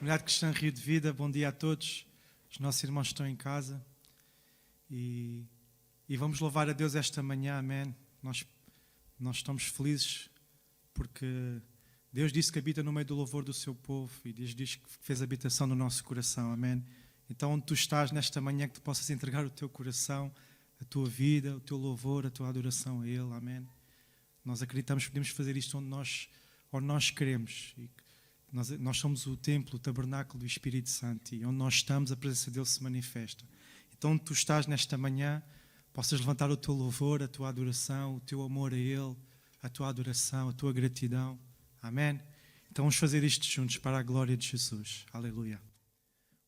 Comunidade Cristã Rio de Vida, bom dia a todos. Os nossos irmãos estão em casa e vamos louvar a Deus esta manhã, amém. Nós estamos felizes porque Deus disse que habita no meio do louvor do seu povo e Deus diz que fez habitação no nosso coração, amém. Então onde tu estás nesta manhã, que tu possas entregar o teu coração, a tua vida, o teu louvor, a tua adoração a Ele, amém. Nós acreditamos que podemos fazer isto onde nós queremos. E nós somos o templo, o tabernáculo do Espírito Santo e onde nós estamos a presença dele se manifesta. Então onde tu estás nesta manhã, possas levantar o teu louvor, a tua adoração, o teu amor a Ele, a tua adoração, a tua gratidão. Amém? Então vamos fazer isto juntos para a glória de Jesus. Aleluia.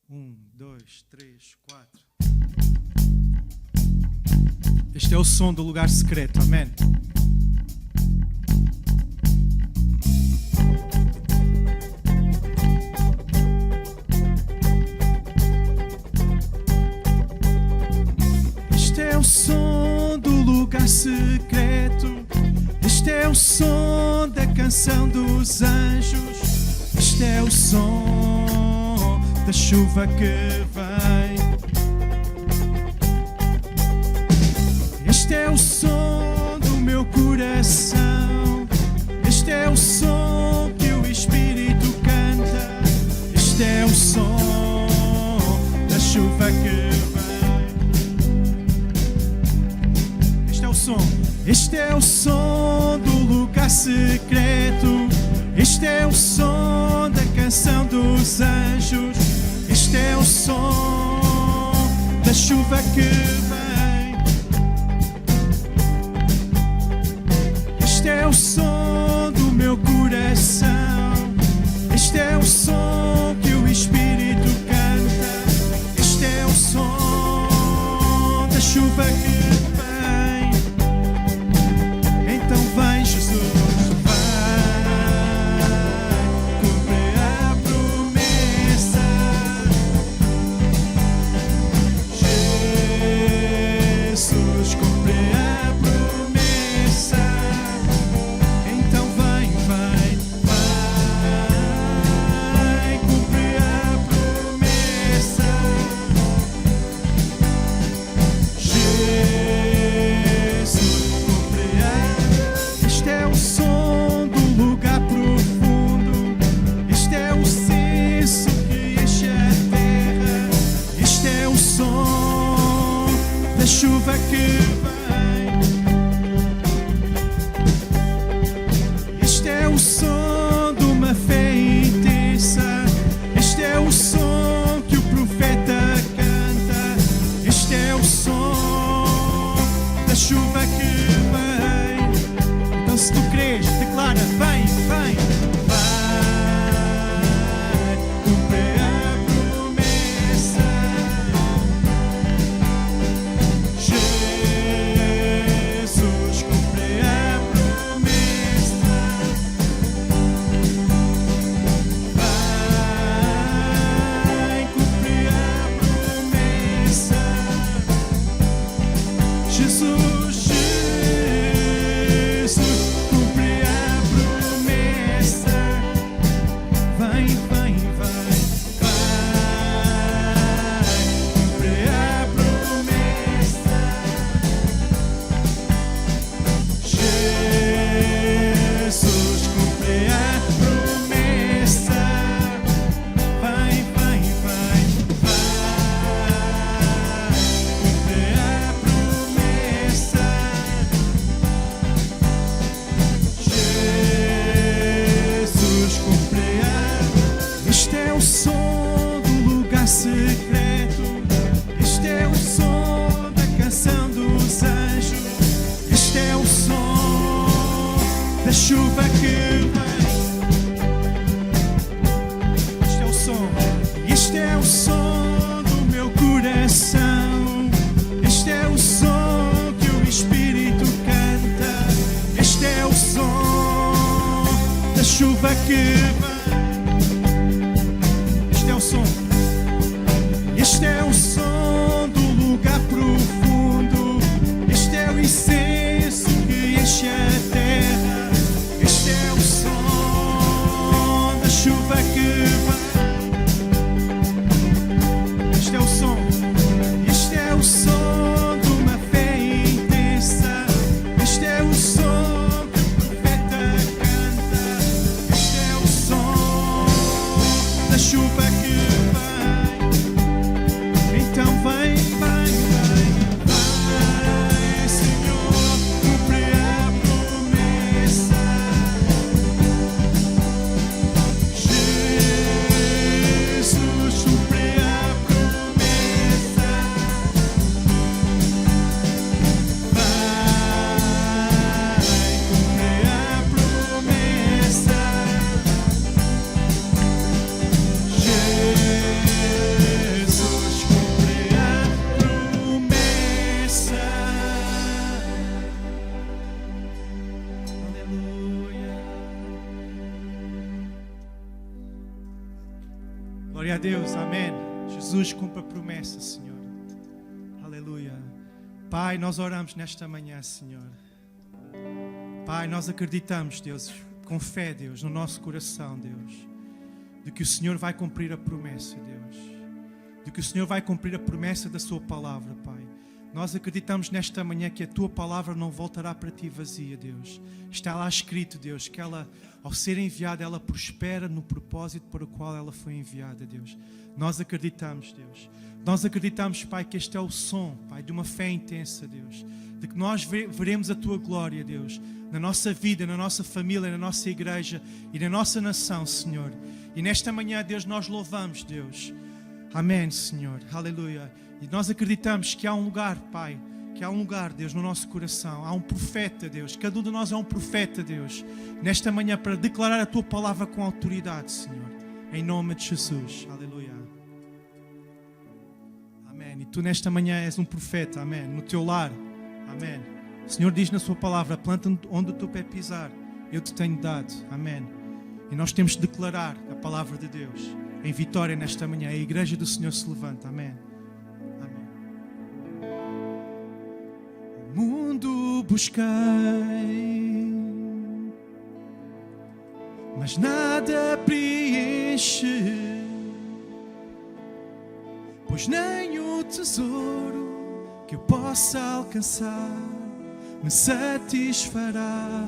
1, 2, 3, 4. Este é o som do lugar secreto. Amém? Este é o som do lugar secreto. Este é o som da canção dos anjos. Este é o som da chuva que vem. Este é o som do meu coração. Este é o som que o Espírito canta. Este é o som da chuva que vem. Este é o som. Este é o som do lugar secreto. Este é o som da canção dos anjos. Este é o som da chuva que vem. Este é o som do meu coração. Este é o som que o Espírito canta. Este é o som da chuva que vem. Então vem, Jesus, vai cumprir a promessa. Jesus, cumprir a promessa. Então vem, vai cumprir a promessa. Este é o som do lugar profundo. Este é o senso que enche a terra. Este é o som da chuva que vem. Este é o som de uma fé intensa. Este é o som que o profeta canta. Este é o som da chuva que vem. Então se tu crês, declara, vem, vai cumprir a promessa. Jesus, cumprir a promessa. Vai cumprir a promessa. Jesus, cumprir a promessa. Vai cumprir a promessa. Jesus, cumprir a promessa. Vai cumprir a promessa. Jesus, cumprir a. Este é o som do lugar secreto. Este é o som da canção dos anjos. Este é o som da chuva que vem. Este é o som. Este é o som do meu coração. Este é o som que o Espírito canta. Este é o som da chuva que vem. Este é o som. Este é o som do lugar profundo. Este é o incenso que enche a terra. Este é o som da chuva que vem. Glória a Deus, amém. Jesus cumpre a promessa, Senhor. Aleluia. Pai, nós oramos nesta manhã, Senhor. Pai, nós acreditamos, Deus, com fé, Deus, no nosso coração, Deus, de que o Senhor vai cumprir a promessa, Deus. De que o Senhor vai cumprir a promessa da Sua palavra, Pai. Nós acreditamos nesta manhã que a Tua palavra não voltará para Ti vazia, Deus. Está lá escrito, Deus, que ela, ao ser enviada, ela prospera no propósito para o qual ela foi enviada, Deus. Nós acreditamos, Deus. Nós acreditamos, Pai, que este é o som, Pai, de uma fé intensa, Deus. De que nós veremos a Tua glória, Deus, na nossa vida, na nossa família, na nossa igreja e na nossa nação, Senhor. E nesta manhã, Deus, nós louvamos, Deus. Amém, Senhor. Aleluia. E nós acreditamos que há um lugar, Pai, que há um lugar, Deus, no nosso coração. Há um profeta, Deus. Cada um de nós é um profeta, Deus. Nesta manhã, para declarar a Tua palavra com autoridade, Senhor. Em nome de Jesus. Aleluia. Amém. E Tu nesta manhã és um profeta. Amém. No teu lar. Amém. O Senhor diz na Sua palavra: planta onde o teu pé pisar, eu te tenho dado. Amém. E nós temos de declarar a palavra de Deus em vitória nesta manhã. A igreja do Senhor se levanta. Amém. O mundo busquei, mas nada preenche, pois nem o tesouro que eu possa alcançar me satisfará.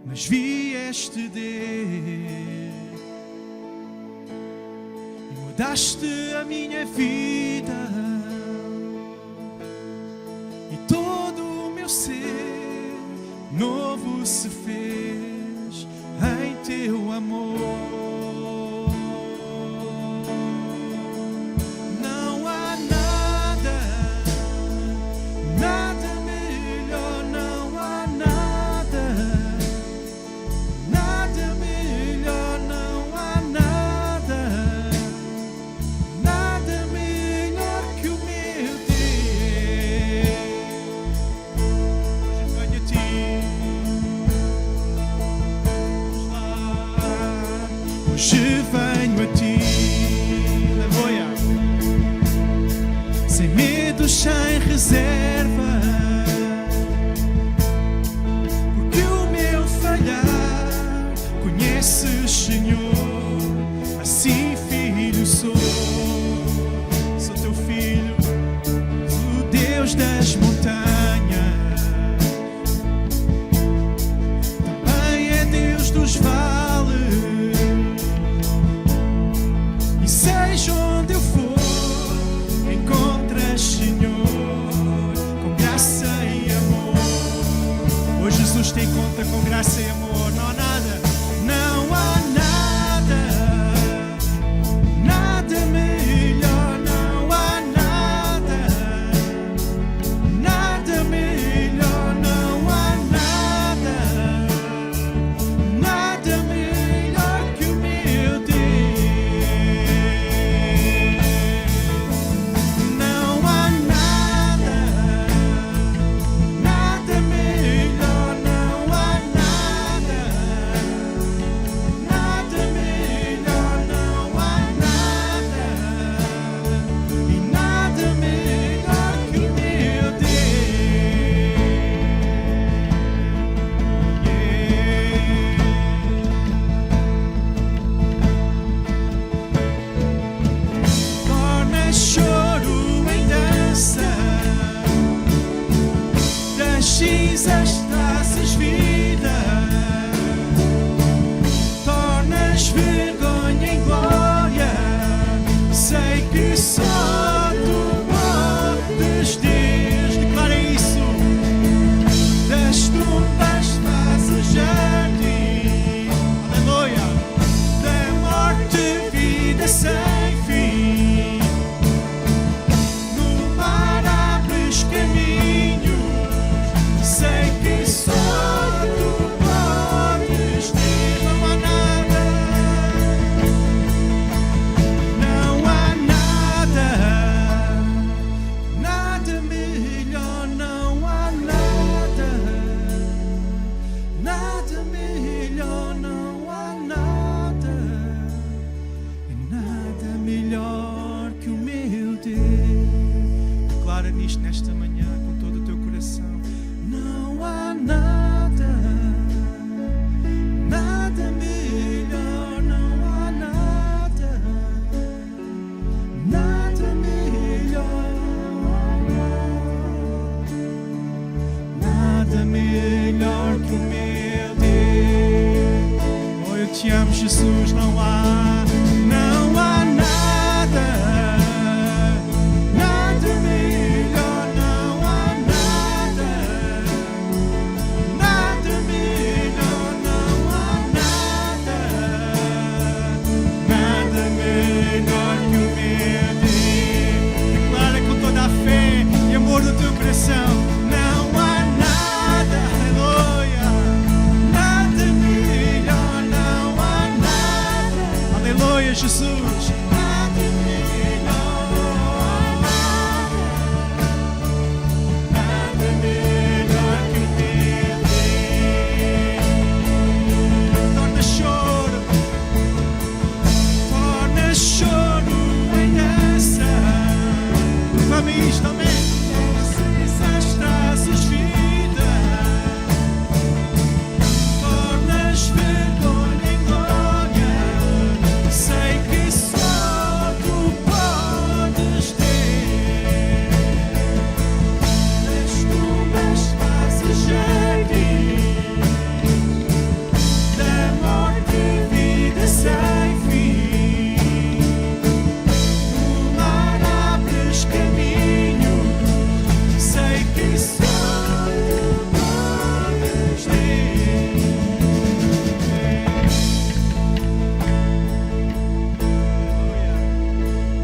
Mas vieste Deus e mudaste a minha vida, e todo o meu ser novo se fez em Teu amor. Não há nada, nada melhor, não há nada, nada melhor, não há nada, nada melhor que o meu Deus. Hoje venho a Ti, vamos lá. Hoje venho a Ti, aleluia, sem medo, sem reserva, porque o meu falhar conheces, Senhor. Assim, filho, sou Teu filho, o Deus das montanhas, também é Deus dos vales. E seja onde eu for, encontras, Senhor, com graça e amor. Hoje Jesus te encontra com graça e amor. Não há nada, não há nada, nada melhor, não há nada, nada melhor, não há nada, nada melhor que o meu Deus. Não há nada, nada melhor, não há nada, nada melhor, não há nada, e nada melhor que o meu Deus. Torna choro em dança, das cinzas trazes vida, tornas vergonha em glória. Sei que só Tu podes, Deus. Declara isso. Das tumbas fazes jardim, aleluia, da morte vida sem fim. No mar abres caminhos, sei que isto nesta manhã com todo o teu coração. Não há nada, nada melhor, não há nada, nada melhor, nada melhor que o meu Deus. Oh, eu te amo, Jesus, não há nada. Do teu coração, não há nada, aleluia, nada melhor, não há nada, aleluia, Jesus, nada melhor, nada melhor que o teu Deus. Torna choro em dança, clame isto, amém. Trazes vida, tornas vergonha em glória. Sei que só tu podes ter. És tu, mas fazes aqui da morte vida sem fim. No mar abres caminho. Sei que só tu podes ter.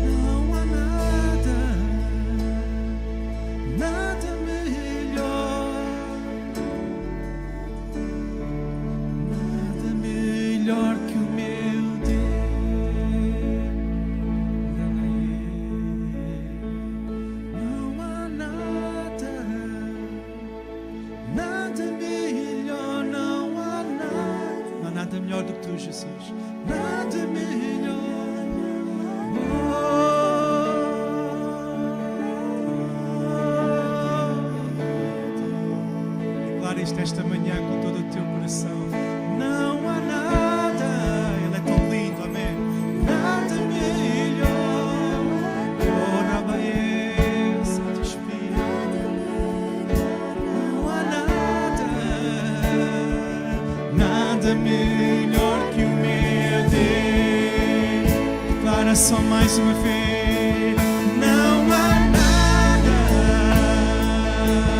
Não há nada, nada melhor, nada melhor que o meu Deus. Não há nada, nada melhor, não há nada. Não há nada melhor do que tu, Jesus. Nada melhor. Declara isto esta manhã com todo o teu coração. Não há nada, Ele é tão lindo, amém. Nada melhor. Oh, Rabael, Santo Espírito. Não há nada, nada melhor que o meu Deus. Declara só mais uma vez. Não há nada,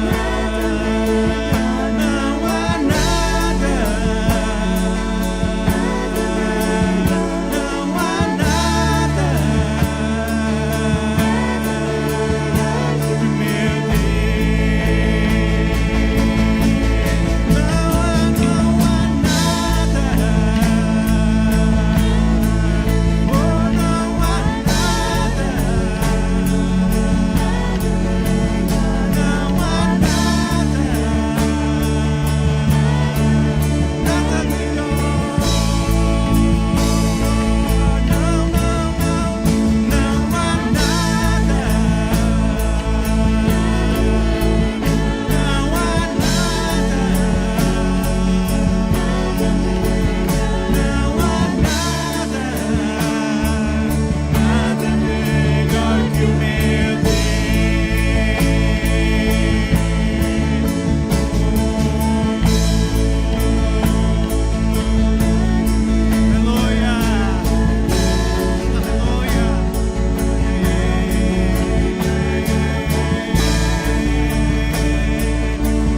não há nada, não há nada que o meu Deus. Não há nada, oh, não há nada, não há nada, nada melhor. Não, não, não há nada, não há nada melhor que o meu Aleluia, aleluia.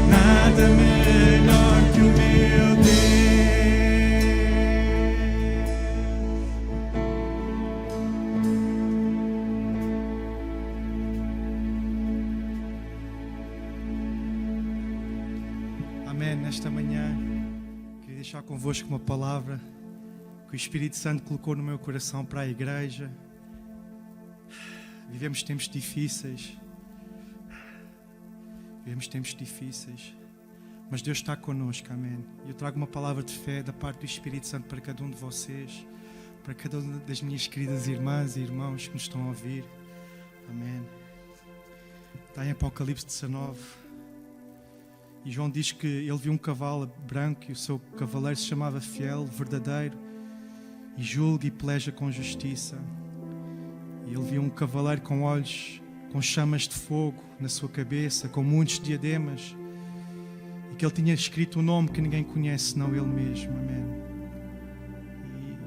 Nada melhor que o meu Deus. Amém. Nesta manhã, queria deixar convosco uma palavra que o Espírito Santo colocou no meu coração para a igreja. Vivemos tempos difíceis. Mas Deus está connosco, amém. Eu trago uma palavra de fé da parte do Espírito Santo para cada um de vocês, para cada uma das minhas queridas irmãs e irmãos que nos estão a ouvir, amém. Está em Apocalipse 19. E João diz que ele viu um cavalo branco e o seu cavaleiro se chamava Fiel, Verdadeiro, e julga e peleja com justiça. E ele viu um cavaleiro com olhos, com chamas de fogo na sua cabeça, com muitos diademas, e que ele tinha escrito um nome que ninguém conhece, senão ele mesmo. Amém.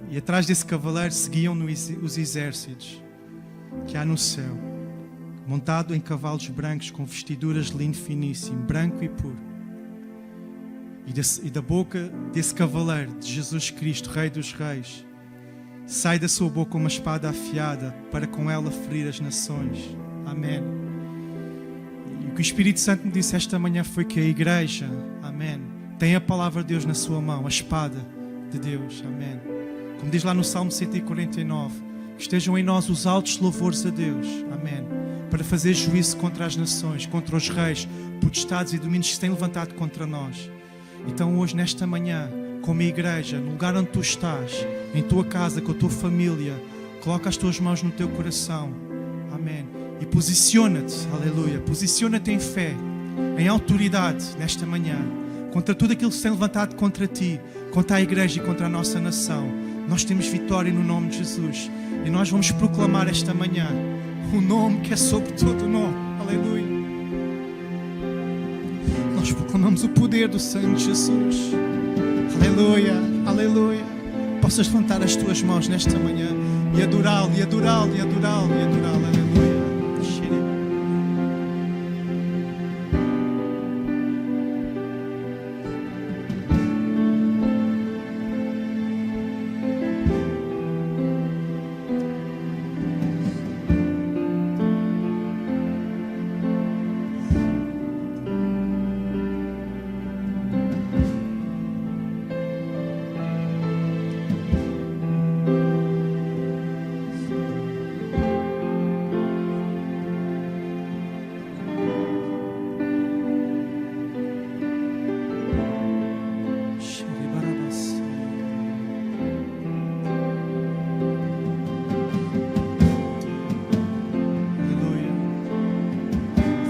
E atrás desse cavaleiro seguiam-no os exércitos que há no céu, montado em cavalos brancos com vestiduras de linho finíssimo, branco e puro. E da boca desse cavaleiro, de Jesus Cristo, Rei dos Reis, sai da sua boca uma espada afiada para com ela ferir as nações. Amém. E o que o Espírito Santo me disse esta manhã foi que a igreja, amém, tem a palavra de Deus na sua mão, a espada de Deus. Amém. Como diz lá no Salmo 149, que estejam em nós os altos louvores a Deus. Amém. Para fazer juízo contra as nações, contra os reis, potestades e domínios que se têm levantado contra nós. Então hoje, nesta manhã, como igreja, no lugar onde tu estás, em tua casa, com a tua família, coloca as tuas mãos no teu coração. Amém. E posiciona-te, aleluia, posiciona-te em fé, em autoridade, nesta manhã, contra tudo aquilo que se tem levantado contra ti, contra a igreja e contra a nossa nação. Nós temos vitória no nome de Jesus. E nós vamos proclamar esta manhã o nome que é sobre todo o nome. Aleluia. Nós proclamamos o poder do sangue de Jesus. Aleluia, aleluia. Possas levantar as tuas mãos nesta manhã e adorá-lo, e adorá-lo, e adorá-lo, e adorá-lo. Aleluia.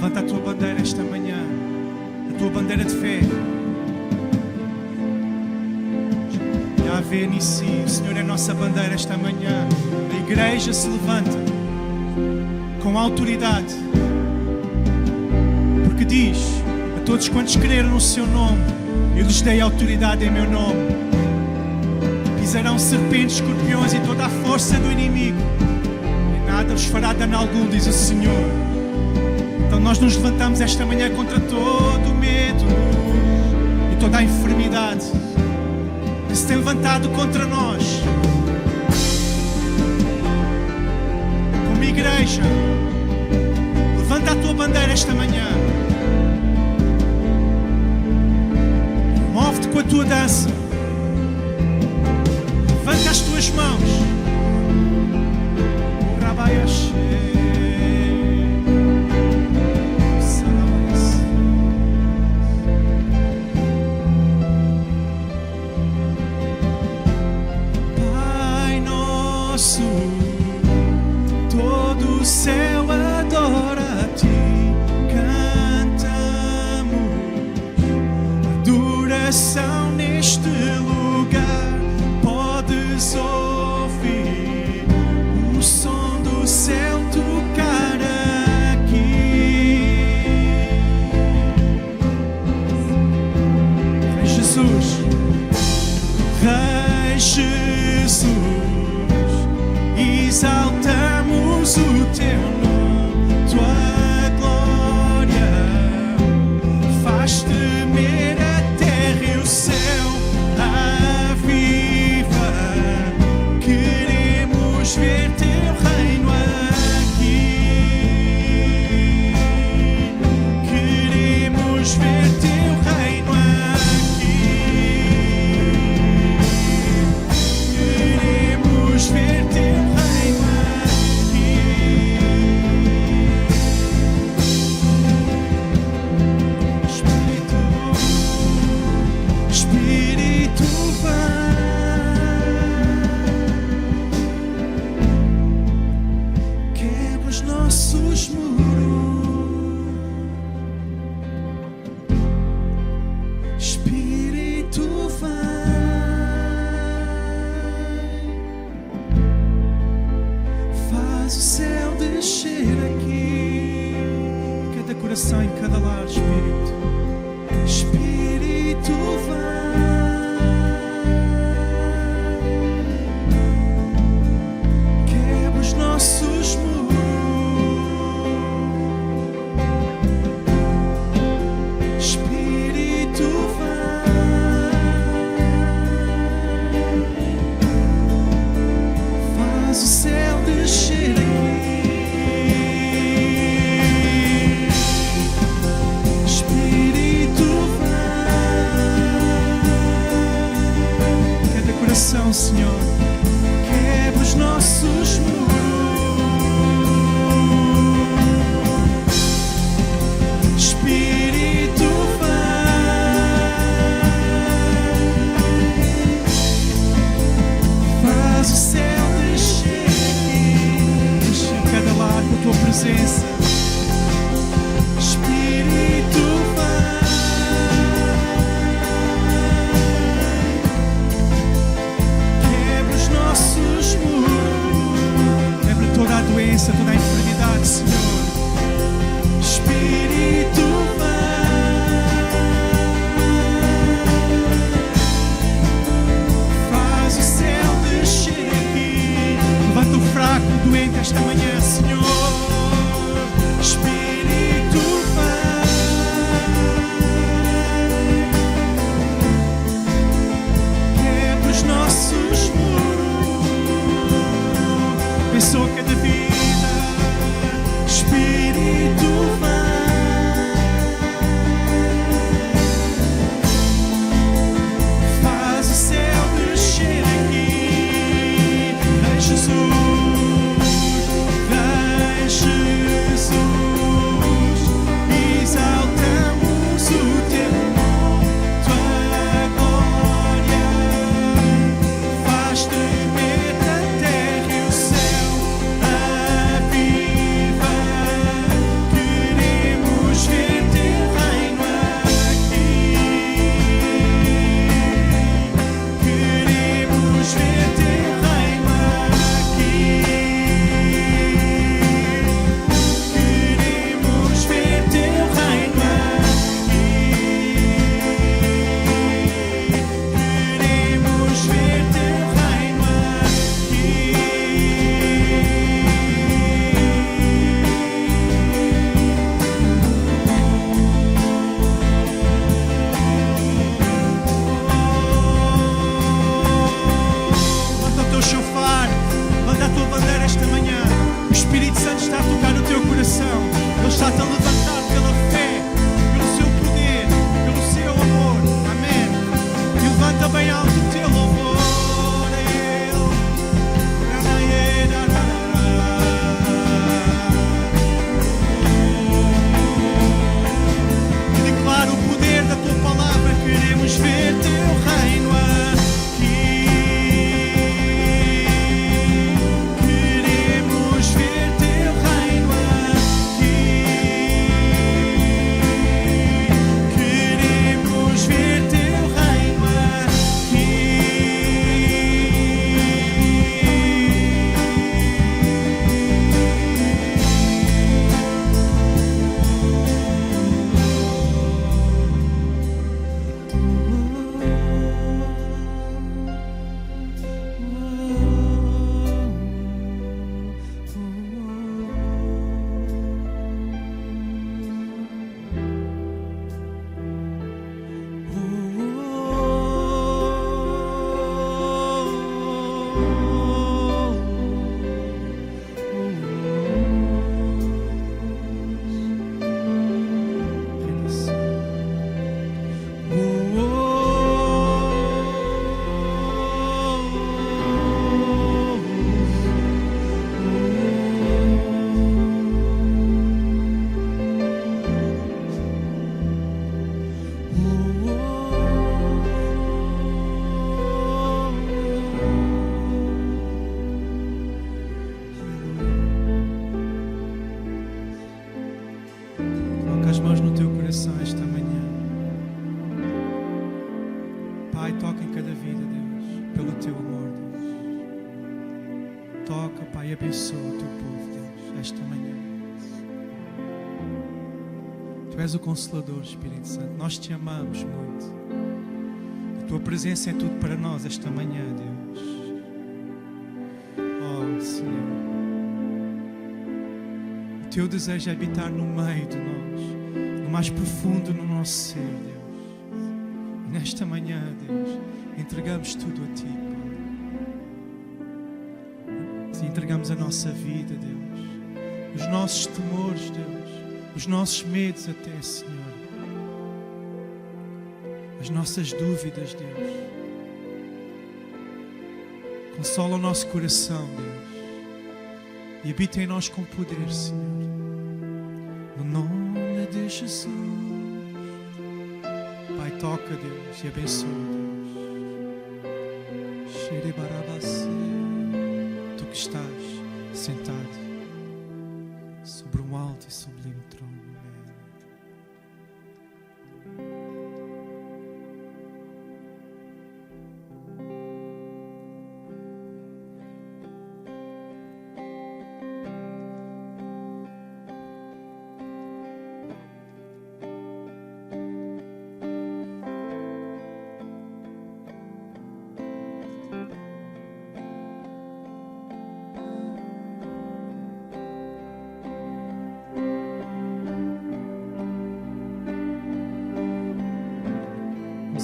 Levanta a tua bandeira esta manhã, a tua bandeira de fé. Yahvé Nissi, o Senhor é a nossa bandeira esta manhã. A igreja se levanta com autoridade, porque diz a todos quantos creram no seu nome, eu lhes dei autoridade em meu nome. Pisarão serpentes, escorpiões e toda a força do inimigo, e nada vos fará dano algum, diz o Senhor. Então nós nos levantamos esta manhã contra todo o medo e toda a enfermidade que se tem levantado contra nós. Como igreja, levanta a tua bandeira esta manhã. Move-te com a tua dança. Levanta as tuas mãos. O Rabaiaxê. Todo o céu adora a ti, cantamos adoração neste lugar. Podes ouvir o som do céu. coração em cada lar, Espírito. Espírito vem, quebra os nossos muros. Espírito vem, faz o céu descer aqui. Senhor, quebra os nossos muros. Espírito vem, faz o céu descer aqui. Enche cada lar com a tua presença. Espírito nossos muros, quebra toda a doença, toda a enfermidade, Senhor. Espírito vem, faz o céu descer aqui. Levanta o fraco, o doente esta manhã, Senhor. Espírito vem, quebra os nossos muros. Abençoa cada vida. Espírito vem, faz o céu descer aqui. Vem Jesus, vem Jesus, exaltamos o teu nome, tua glória faz tremer a terra e o céu. Queremos ver teu reino aqui. Queremos ver teu reino aqui. Queremos ver teu reino aqui. Queremos ver teu reino aqui. Levanta o teu chofar, levanta a tua bandeira esta manhã. O Espírito Santo está a tocar no teu coração. Ele está-te a levantar pela fé, pelo seu poder, pelo seu amor. Amém. E levanta bem alto o teu louvor a Ele. E declara o poder da tua palavra. Queremos ver teu reino aqui. Queremos ver teu reino aqui. Queremos ver teu reino aqui. Coloca as mãos no teu coração esta manhã. Pai, toca em cada vida, Deus, pelo teu amor, Deus. Toca, Pai, e abençoa o teu povo, Deus, esta manhã. Tu és o Consolador, Espírito Santo. Nós te amamos muito. A tua presença é tudo para nós esta manhã, Deus. Oh, Senhor. O teu desejo é habitar no meio de nós, no mais profundo no nosso ser, Deus. E nesta manhã, Deus, entregamos tudo a Ti, Pai. Te entregamos a nossa vida, Deus. Os nossos temores, Deus. Os nossos medos até, Senhor. As nossas dúvidas, Deus. Consola o nosso coração, Deus. E habita em nós com poder, Senhor. No nome de Jesus. Pai, toca, Deus, e abençoa, Deus. Xerebarabase. Tu que estás sentado sobre um alto e sublime trono.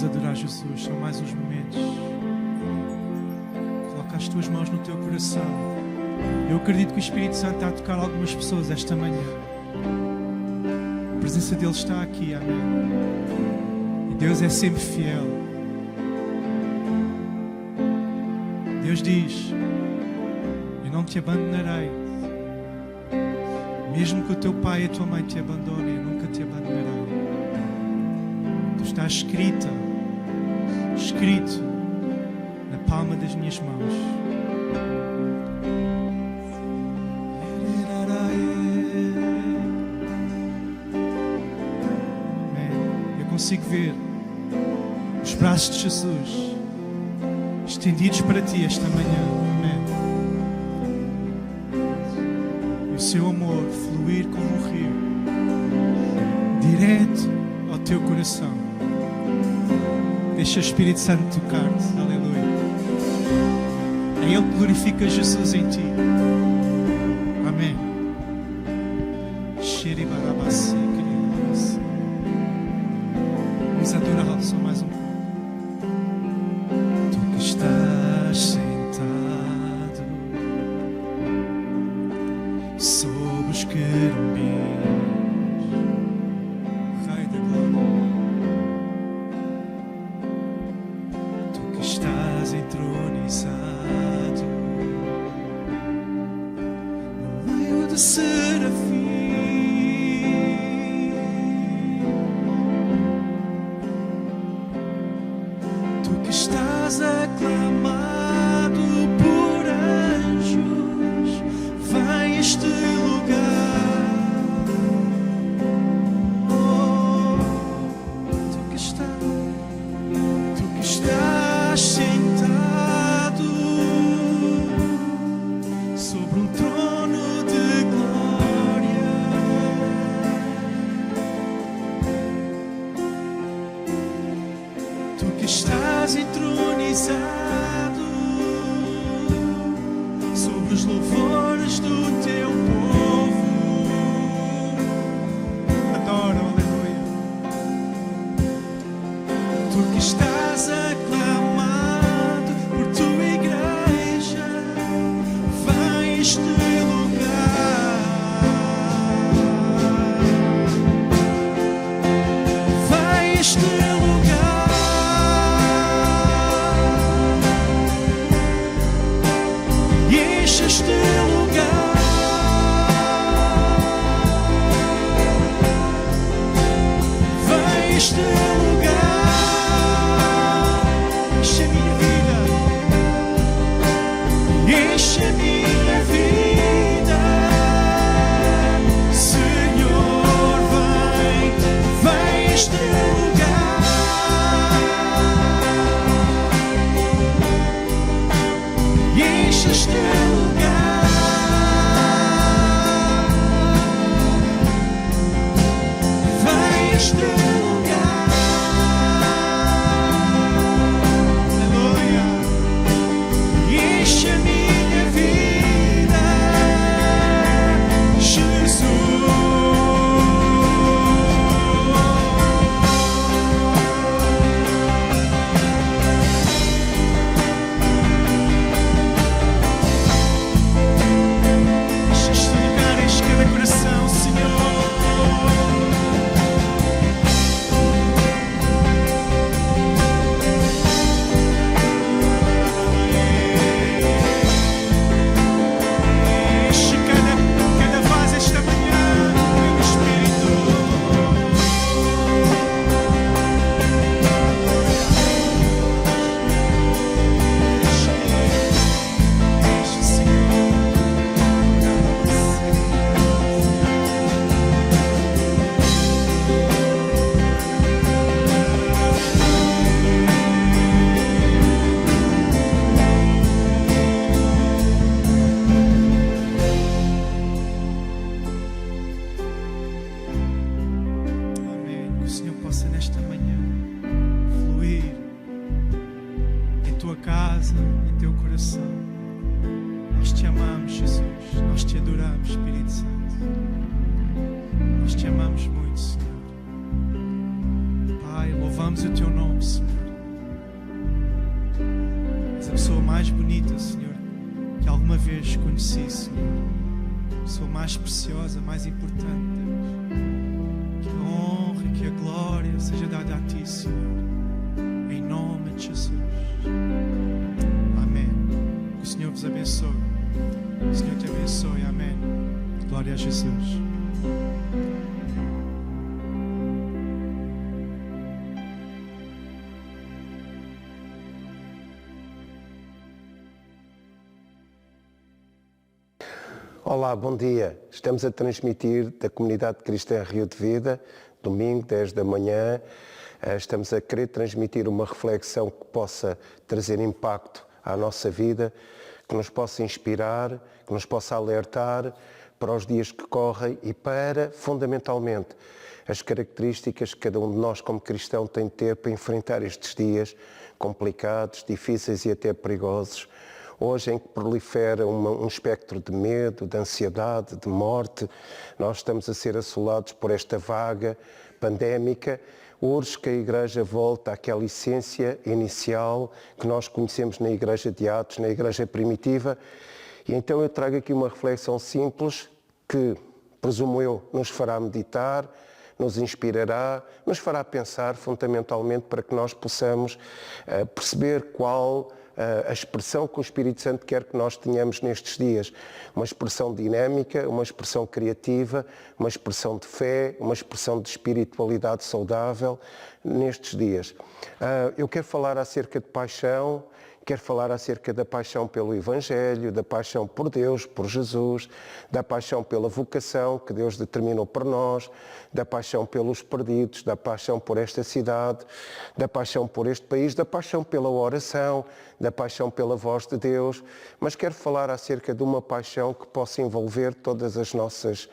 Adorar Jesus, são mais uns momentos. Coloca as tuas mãos no teu coração. Eu acredito que o Espírito Santo está a tocar algumas pessoas esta manhã. A presença dele está aqui, amém. E Deus é sempre fiel. Deus diz: eu não te abandonarei. Mesmo que o teu pai e a tua mãe te abandonem, eu nunca te abandonarei. Tu estás escrito na palma das minhas mãos. Eu consigo ver os braços de Jesus estendidos para ti esta manhã. Amém. E o seu amor fluir como um rio direto ao teu coração. Deixa o Espírito Santo tocar-te. Aleluia. É Ele que glorifica Jesus em ti. Amém. Vamos adorá-lo só mais um pouco. Tu que estás sentado sob os querubins, Rei da glória. Estás entronizado no meio de serafim. Tu que estás aclamado por anjos, vem a este lugar. Oh, tu que estás sentado sobre um trono de glória. Tu que estás entronizado sobre os louvores do teu povo. Adoro, aleluia. Tu que estás aclamado por tua igreja, vai a este lugar. Vai a este lugar. E enche este lugar. Vai a este lugar. Enche a minha vida, enche a minha vida, Senhor, vem a este lugar, enche este lugar, vai Olá, bom dia. Estamos a transmitir da Comunidade Cristã Rio de Vida, domingo, 10 da manhã. Estamos a querer transmitir uma reflexão que possa trazer impacto à nossa vida, que nos possa inspirar, que nos possa alertar para os dias que correm e para, fundamentalmente, as características que cada um de nós como cristão tem de ter para enfrentar estes dias complicados, difíceis e até perigosos. Hoje, em que prolifera um espectro de medo, de ansiedade, de morte, nós estamos a ser assolados por esta vaga pandémica. Urge que a Igreja volte àquela essência inicial que nós conhecemos na Igreja de Atos, na Igreja primitiva. E então eu trago aqui uma reflexão simples que, presumo eu, nos fará meditar, nos inspirará, nos fará pensar fundamentalmente para que nós possamos perceber qual a expressão que o Espírito Santo quer que nós tenhamos nestes dias. Uma expressão dinâmica, uma expressão criativa, uma expressão de fé, uma expressão de espiritualidade saudável nestes dias. Eu quero falar acerca de paixão, quero falar acerca da paixão pelo Evangelho, da paixão por Deus, por Jesus, da paixão pela vocação que Deus determinou para nós, da paixão pelos perdidos, da paixão por esta cidade, da paixão por este país, da paixão pela oração, da paixão pela voz de Deus, mas quero falar acerca de uma paixão que possa envolver todas as nossas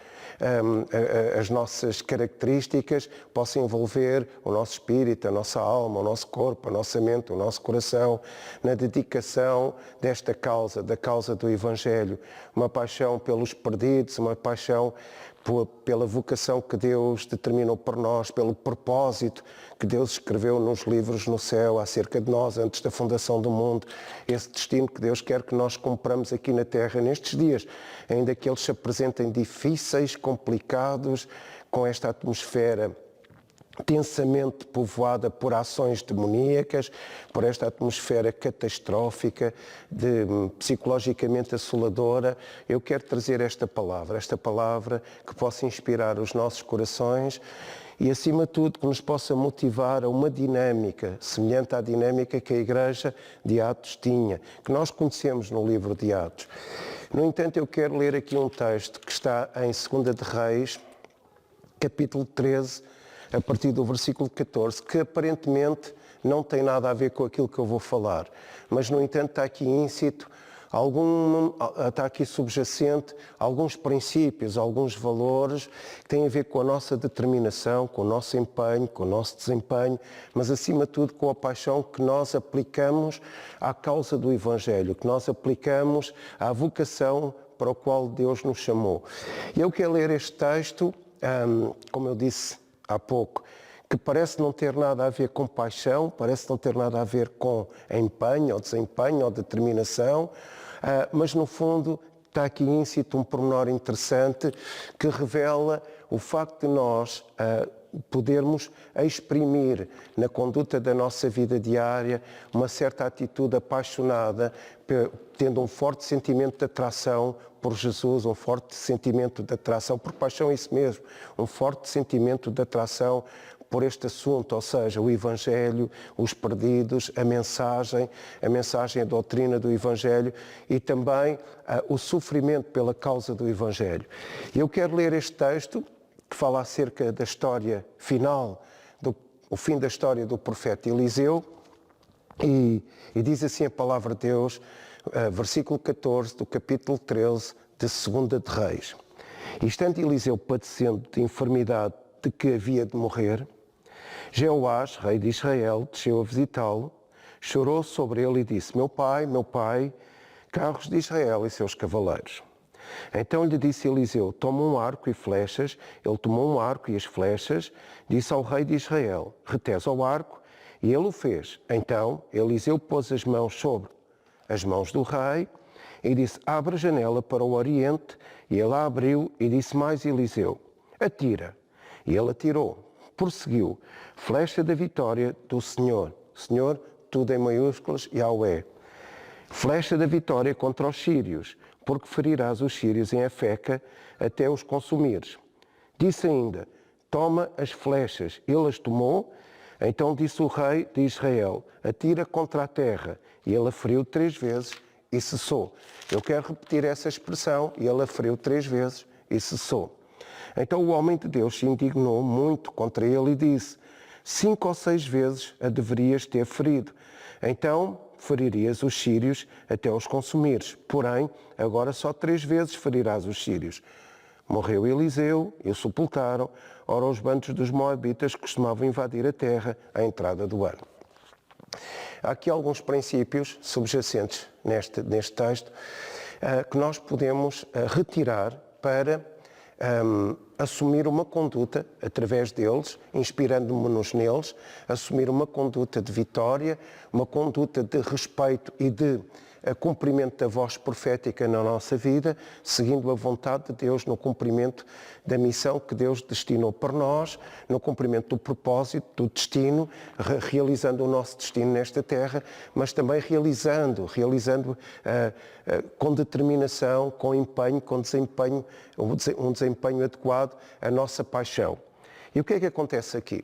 características, possa envolver o nosso espírito, a nossa alma, o nosso corpo, a nossa mente, o nosso coração, na dedicação desta causa, da causa do Evangelho. Uma paixão pelos perdidos, uma paixão pela vocação que Deus determinou por nós, pelo propósito que Deus escreveu nos livros no céu acerca de nós antes da fundação do mundo, esse destino que Deus quer que nós cumpramos aqui na Terra nestes dias, ainda que eles se apresentem difíceis, complicados, com esta atmosfera tensamente povoada por ações demoníacas, por esta atmosfera catastrófica, psicologicamente assoladora. Eu quero trazer esta palavra que possa inspirar os nossos corações e, acima de tudo, que nos possa motivar a uma dinâmica semelhante à dinâmica que a Igreja de Atos tinha, que nós conhecemos no livro de Atos. No entanto, eu quero ler aqui um texto que está em 2 de Reis, capítulo 13, a partir do versículo 14, que aparentemente não tem nada a ver com aquilo que eu vou falar, mas no entanto está aqui íncito está aqui subjacente alguns princípios, alguns valores que têm a ver com a nossa determinação, com o nosso empenho, com o nosso desempenho, mas acima de tudo com a paixão que nós aplicamos à causa do Evangelho, que nós aplicamos à vocação para o qual Deus nos chamou. E eu quero ler este texto, como eu disse há pouco, que parece não ter nada a ver com paixão, parece não ter nada a ver com empenho, ou desempenho, ou determinação, mas no fundo está aqui íncito um pormenor interessante que revela o facto de nós podermos exprimir na conduta da nossa vida diária uma certa atitude apaixonada, tendo um forte sentimento de atração por Jesus, um forte sentimento de atração, por paixão é isso mesmo, um forte sentimento de atração por este assunto, ou seja, o Evangelho, os perdidos, a mensagem, a doutrina do Evangelho e também o sofrimento pela causa do Evangelho. Eu quero ler este texto que fala acerca da história final, o fim da história do profeta Eliseu e diz assim a palavra de Deus, versículo 14 do capítulo 13 de 2 de Reis. E estando Eliseu padecendo de enfermidade de que havia de morrer, Jeoás, rei de Israel, desceu a visitá-lo, chorou sobre ele e disse: meu pai, carros de Israel e seus cavaleiros. Então lhe disse Eliseu: toma um arco e flechas. Ele tomou um arco e as flechas, disse ao rei de Israel: retesa o arco, e ele o fez. Então Eliseu pôs as mãos sobre as mãos do rei e disse: abre a janela para o oriente. E ele a abriu e disse mais Eliseu: atira. E ele atirou. Prosseguiu: flecha da vitória do Senhor. Senhor, tudo em maiúsculas, Yahweh. Flecha da vitória contra os sírios, porque ferirás os sírios em Afeca até os consumires. Disse ainda: toma as flechas. Ele as tomou. Então disse o rei de Israel: atira contra a terra. E ele a feriu 3 vezes e cessou. Eu quero repetir essa expressão: e ele a feriu 3 vezes e cessou. Então o homem de Deus se indignou muito contra ele e disse: 5 ou 6 vezes a deverias ter ferido. Então feririas os sírios até os consumires. Porém, agora só 3 vezes ferirás os sírios. Morreu Eliseu e o sepultaram. Ora, os bandos dos moabitas costumavam invadir a terra à entrada do ano. Há aqui alguns princípios subjacentes neste texto que nós podemos retirar para assumir uma conduta através deles, inspirando-nos neles, assumir uma conduta de vitória, uma conduta de respeito e de cumprimento da voz profética na nossa vida, seguindo a vontade de Deus no cumprimento da missão que Deus destinou para nós, no cumprimento do propósito, do destino, realizando o nosso destino nesta terra, mas também realizando com determinação, com empenho, com desempenho, um desempenho adequado à nossa paixão. E o que é que acontece aqui?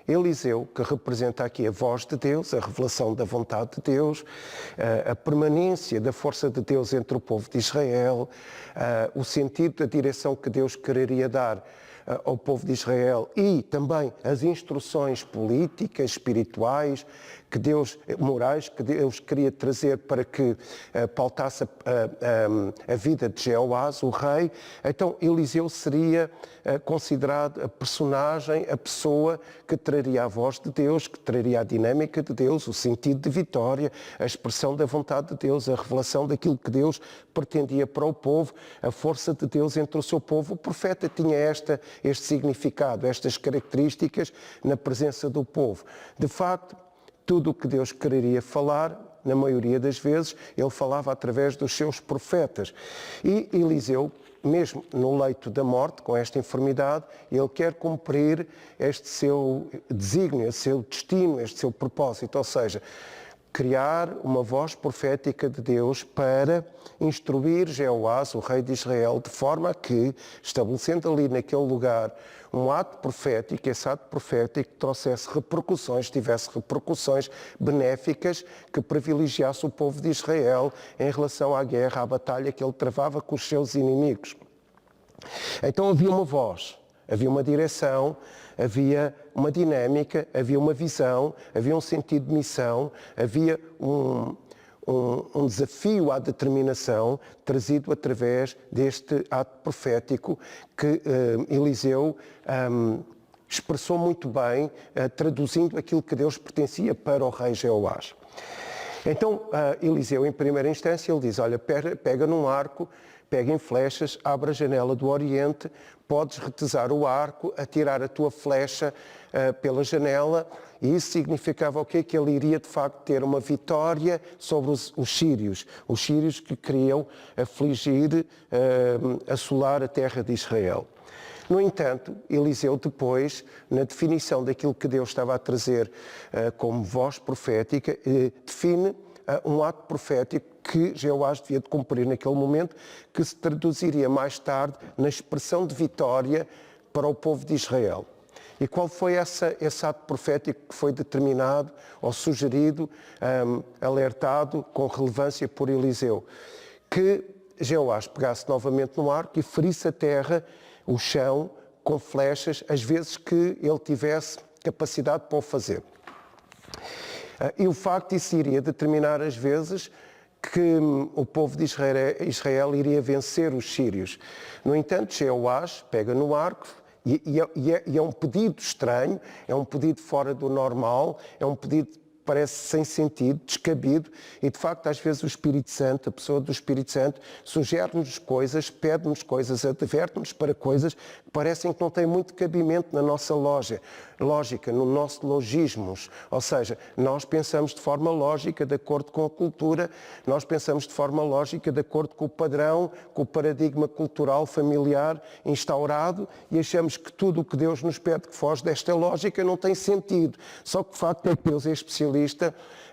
Eliseu, que representa aqui a voz de Deus, a revelação da vontade de Deus, a permanência da força de Deus entre o povo de Israel, o sentido da direção que Deus quereria dar ao povo de Israel e também as instruções políticas, espirituais, morais, que Deus queria trazer para que pautasse a vida de Jeoás, o rei. Então Eliseu seria considerado a personagem, a pessoa que traria a voz de Deus, que traria a dinâmica de Deus, o sentido de vitória, a expressão da vontade de Deus, a revelação daquilo que Deus pretendia para o povo, a força de Deus entre o seu povo. O profeta tinha este significado, estas características na presença do povo. De facto, tudo o que Deus quereria falar, na maioria das vezes, ele falava através dos seus profetas. E Eliseu, mesmo no leito da morte, com esta enfermidade, ele quer cumprir este seu desígnio, este seu destino, este seu propósito, ou seja, criar uma voz profética de Deus para instruir Jeoás, o rei de Israel, de forma que, estabelecendo ali naquele lugar um ato profético, esse ato profético trouxesse repercussões, tivesse repercussões benéficas que privilegiasse o povo de Israel em relação à guerra, à batalha que ele travava com os seus inimigos. Então havia uma voz, havia uma direção, havia uma dinâmica, havia uma visão, havia um sentido de missão, havia um desafio à determinação trazido através deste ato profético que Eliseu expressou muito bem, traduzindo aquilo que Deus pertencia para o rei Jeoás. Então, Eliseu, em primeira instância, ele diz, olha, pega num arco, pega em flechas, abre a janela do Oriente, podes retesar o arco, atirar a tua flecha pela janela, e isso significava o quê? Que ele iria, de facto, ter uma vitória sobre os sírios que queriam afligir, assolar a terra de Israel. No entanto, Eliseu depois, na definição daquilo que Deus estava a trazer como voz profética, define um ato profético que Jeoás devia de cumprir naquele momento, que se traduziria mais tarde na expressão de vitória para o povo de Israel. E qual foi esse ato profético que foi determinado ou sugerido, alertado com relevância por Eliseu? Que Jeoás pegasse novamente no arco e ferisse a terra, o chão, com flechas, às vezes que ele tivesse capacidade para o fazer. E o facto disso iria determinar, às vezes, que o povo de Israel iria vencer os sírios. No entanto, Jeoás pega no arco, e é um pedido estranho, é um pedido fora do normal, é um pedido que parece sem sentido, descabido, e de facto às vezes o Espírito Santo, a pessoa do Espírito Santo, sugere-nos coisas, pede-nos coisas, adverte-nos para coisas que parecem que não têm muito cabimento na nossa lógica, no nosso logismos. Ou seja, nós pensamos de forma lógica, de acordo com a cultura, nós pensamos de forma lógica, de acordo com o padrão, com o paradigma cultural, familiar, instaurado, e achamos que tudo o que Deus nos pede que foge desta lógica não tem sentido. Só que de facto é que Deus é especialista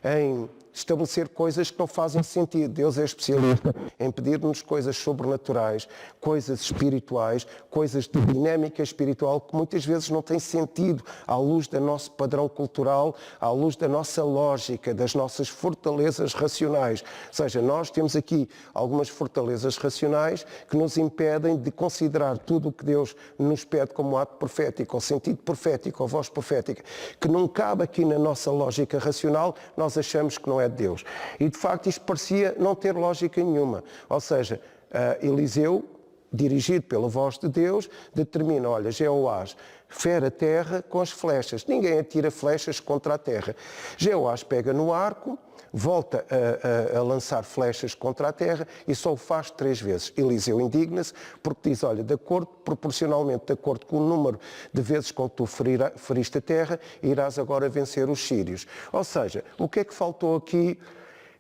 em estabelecer coisas que não fazem sentido. Deus é especialista em pedir-nos coisas sobrenaturais, coisas espirituais, coisas de dinâmica espiritual que muitas vezes não têm sentido à luz do nosso padrão cultural, à luz da nossa lógica, das nossas fortalezas racionais. Ou seja, nós temos aqui algumas fortalezas racionais que nos impedem de considerar tudo o que Deus nos pede como ato profético, ou sentido profético, ou voz profética, que não cabe aqui na nossa lógica racional, nós achamos que não é de Deus. E de facto isto parecia não ter lógica nenhuma. Ou seja, Eliseu, dirigido pela voz de Deus, determina, olha, Jeoás fere a terra com as flechas. Ninguém atira flechas contra a terra. Jeoás pega no arco, volta a lançar flechas contra a terra e só o faz 3 vezes. Eliseu indigna-se porque diz, olha, proporcionalmente de acordo com o número de vezes com que tu feriste a terra, irás agora vencer os sírios. Ou seja, o que é que faltou aqui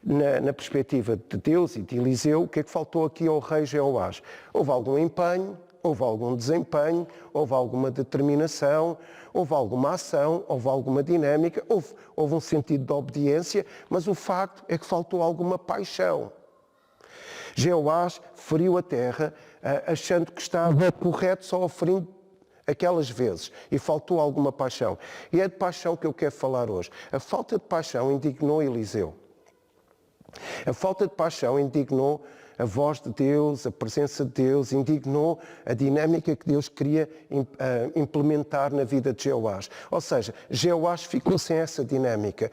na perspectiva de Deus e de Eliseu, o que é que faltou aqui ao rei Jeoás? Houve algum empenho, houve algum desempenho, houve alguma determinação, houve alguma ação, houve alguma dinâmica, houve um sentido de obediência, mas o facto é que faltou alguma paixão. Jeoás feriu a terra achando que estava correto só oferindo aquelas vezes e faltou alguma paixão. E é de paixão que eu quero falar hoje. A falta de paixão indignou Eliseu. A falta de paixão indignou a voz de Deus, a presença de Deus, indignou a dinâmica que Deus queria implementar na vida de Jeoás. Ou seja, Jeoás ficou sem essa dinâmica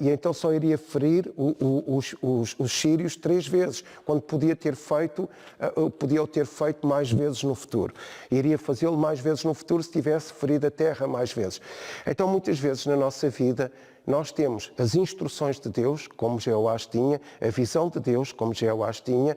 e então só iria ferir os sírios 3 vezes, quando podia o ter feito mais vezes no futuro. Iria fazê-lo mais vezes no futuro se tivesse ferido a terra mais vezes. Então muitas vezes na nossa vida nós temos as instruções de Deus, como Jeoás tinha, a visão de Deus, como Jeoás tinha,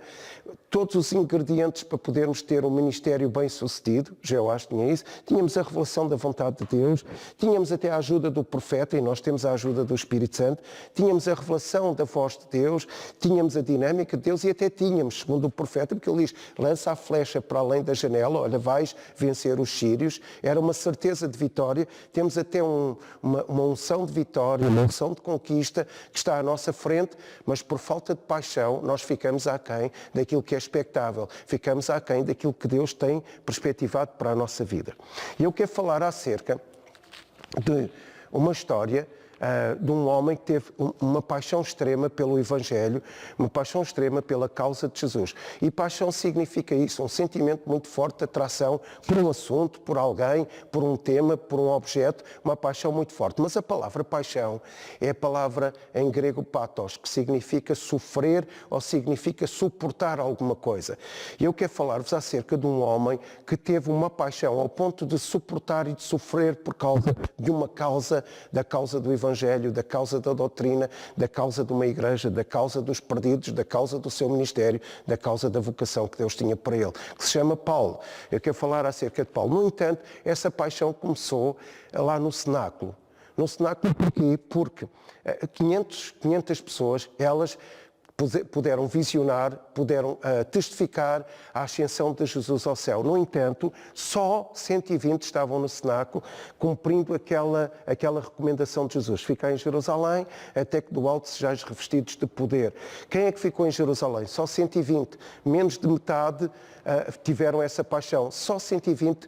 todos os ingredientes para podermos ter um ministério bem-sucedido, Jeoás tinha isso, tínhamos a revelação da vontade de Deus, tínhamos até a ajuda do profeta, e nós temos a ajuda do Espírito Santo, tínhamos a revelação da voz de Deus, tínhamos a dinâmica de Deus e até tínhamos, segundo o profeta, porque ele diz, lança a flecha para além da janela, olha, vais vencer os sírios, era uma certeza de vitória, temos até uma unção de vitória, uma unção de conquista que está à nossa frente, mas por falta de paixão nós ficamos aquém daquilo que é expectável, ficamos aquém daquilo que Deus tem perspectivado para a nossa vida. E eu quero falar acerca de uma história de um homem que teve uma paixão extrema pelo Evangelho, uma paixão extrema pela causa de Jesus. E paixão significa isso, um sentimento muito forte de atração por um assunto, por alguém, por um tema, por um objeto, uma paixão muito forte. Mas a palavra paixão é a palavra em grego pathos, que significa sofrer ou significa suportar alguma coisa. E eu quero falar-vos acerca de um homem que teve uma paixão ao ponto de suportar e de sofrer por causa de uma causa, da causa do Evangelho, da causa da doutrina, da causa de uma igreja, da causa dos perdidos, da causa do seu ministério, da causa da vocação que Deus tinha para ele, que se chama Paulo. Eu quero falar acerca de Paulo. No entanto, essa paixão começou lá no cenáculo. No cenáculo porquê? Porque 500 pessoas, elas puderam visionar, puderam testificar a ascensão de Jesus ao céu. No entanto, só 120 estavam no cenáculo, cumprindo aquela recomendação de Jesus. Ficar em Jerusalém até que do alto sejais revestidos de poder. Quem é que ficou em Jerusalém? Só 120. Menos de metade tiveram essa paixão. Só 120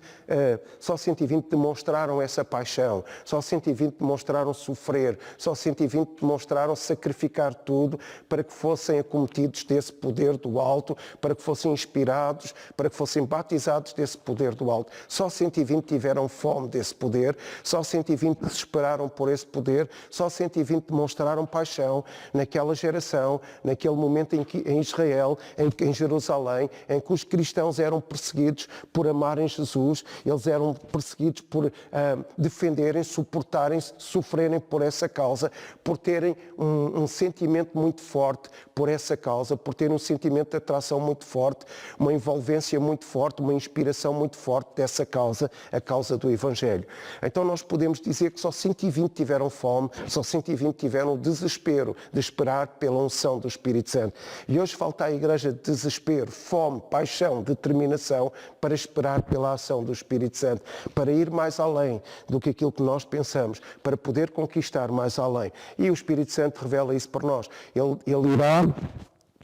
demonstraram essa paixão. Só 120 demonstraram sofrer. Só 120 demonstraram sacrificar tudo para que fossem acometidos desse poder do alto, para que fossem inspirados, para que fossem batizados desse poder do alto. Só 120 tiveram fome desse poder. Só 120 desesperaram por esse poder. Só 120 demonstraram paixão naquela geração, naquele momento em Israel, em Jerusalém, em que os cristãos eram perseguidos por amarem Jesus, eles eram perseguidos por defenderem, suportarem-se, sofrerem por essa causa, por terem um sentimento muito forte por essa causa, por terem um sentimento de atração muito forte, uma envolvência muito forte, uma inspiração muito forte dessa causa, a causa do Evangelho. Então nós podemos dizer que só 120 tiveram fome, só 120 tiveram o desespero de esperar pela unção do Espírito Santo. E hoje falta à Igreja desespero, fome, paixão, determinação para esperar pela ação do Espírito Santo, para ir mais além do que aquilo que nós pensamos, para poder conquistar mais além. E o Espírito Santo revela isso para nós. Ele irá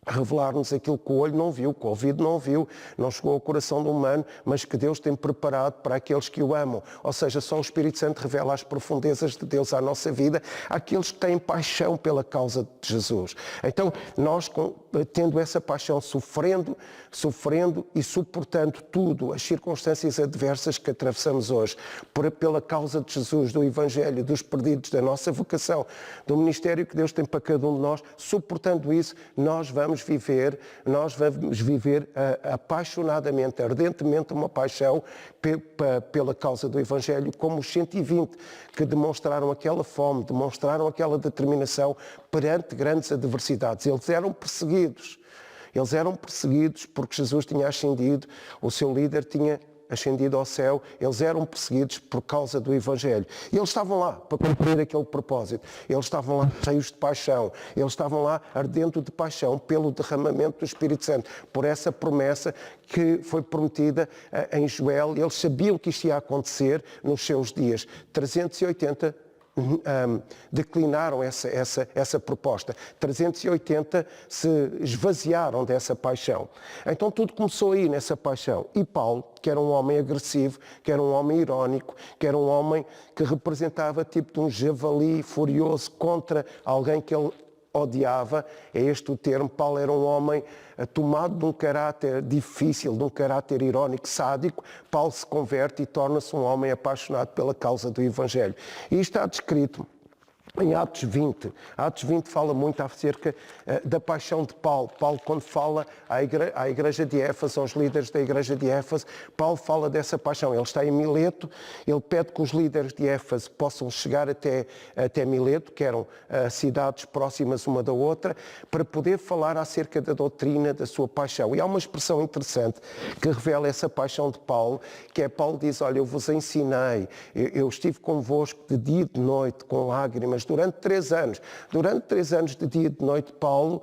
revelar-nos aquilo que o olho não viu, que o ouvido não viu, não chegou ao coração do humano, mas que Deus tem preparado para aqueles que o amam. Ou seja, só o Espírito Santo revela as profundezas de Deus à nossa vida, àqueles que têm paixão pela causa de Jesus. Então, nós, tendo essa paixão, sofrendo e suportando tudo, as circunstâncias adversas que atravessamos hoje, pela causa de Jesus, do Evangelho, dos perdidos, da nossa vocação, do ministério que Deus tem para cada um de nós, suportando isso, nós vamos viver apaixonadamente, ardentemente uma paixão pela causa do Evangelho, como os 120 que demonstraram aquela fome, demonstraram aquela determinação perante grandes adversidades. Eles eram perseguidos porque Jesus tinha ascendido, o seu líder tinha ascendido ao céu, eles eram perseguidos por causa do Evangelho. E eles estavam lá para cumprir aquele propósito. Eles estavam lá cheios de paixão. Eles estavam lá ardendo de paixão pelo derramamento do Espírito Santo, por essa promessa que foi prometida em Joel. Eles sabiam que isto ia acontecer nos seus dias. 380 declinaram essa proposta. 380 se esvaziaram dessa paixão. Então tudo começou aí nessa paixão. E Paulo, que era um homem agressivo, que era um homem irónico, que era um homem que representava tipo de um javali furioso contra alguém que ele odiava, é este o termo. Paulo era um homem tomado de um caráter difícil, de um caráter irónico, sádico. Paulo se converte e torna-se um homem apaixonado pela causa do Evangelho. E isto está descrito em Atos 20. Atos 20 fala muito acerca da paixão de Paulo. Paulo, quando fala à igreja de Éfeso, aos líderes da igreja de Éfeso, Paulo fala dessa paixão. Ele está em Mileto, ele pede que os líderes de Éfeso possam chegar até Mileto, que eram cidades próximas uma da outra, para poder falar acerca da doutrina, da sua paixão. E há uma expressão interessante que revela essa paixão de Paulo, que é: Paulo diz, olha, eu vos ensinei, eu estive convosco de dia e de noite, com lágrimas, durante 3 anos. Durante 3 anos de dia e de noite, Paulo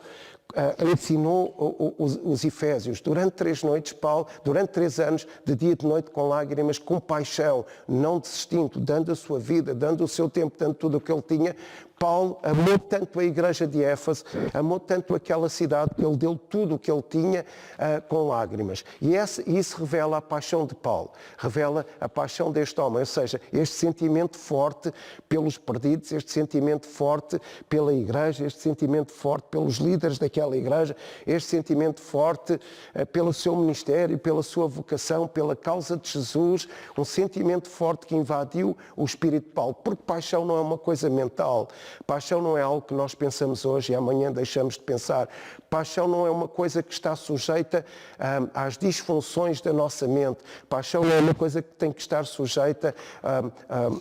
ensinou os Efésios. Durante 3 noites, Paulo, durante 3 anos, de dia e de noite, com lágrimas, com paixão, não desistindo, dando a sua vida, dando o seu tempo, dando tudo o que ele tinha, Paulo amou tanto a igreja de Éfeso, amou tanto aquela cidade, que ele deu tudo o que ele tinha com lágrimas. E isso revela a paixão de Paulo, revela a paixão deste homem, ou seja, este sentimento forte pelos perdidos, este sentimento forte pela igreja, este sentimento forte pelos líderes daquela igreja, este sentimento forte pelo seu ministério, pela sua vocação, pela causa de Jesus, um sentimento forte que invadiu o espírito de Paulo, porque paixão não é uma coisa mental. Paixão não é algo que nós pensamos hoje e amanhã deixamos de pensar. Paixão não é uma coisa que está sujeita às disfunções da nossa mente. Paixão é uma coisa que tem que estar sujeita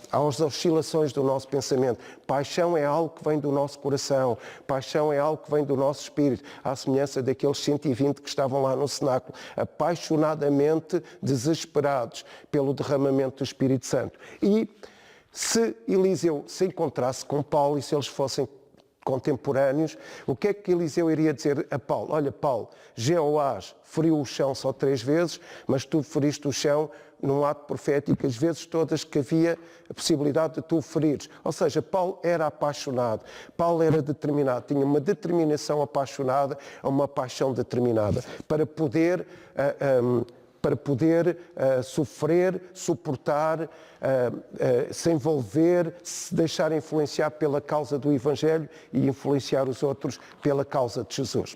às oscilações do nosso pensamento. Paixão é algo que vem do nosso coração. Paixão é algo que vem do nosso espírito. À semelhança daqueles 120 que estavam lá no cenáculo, apaixonadamente desesperados pelo derramamento do Espírito Santo. E se Eliseu se encontrasse com Paulo e se eles fossem contemporâneos, o que é que Eliseu iria dizer a Paulo? Olha, Paulo, Jeoás feriu o chão só 3 vezes, mas tu feriste o chão num ato profético as vezes todas que havia a possibilidade de tu o ferires. Ou seja, Paulo era apaixonado, Paulo era determinado, tinha uma determinação apaixonada, uma paixão determinada, para poder sofrer, suportar, se envolver, se deixar influenciar pela causa do Evangelho e influenciar os outros pela causa de Jesus.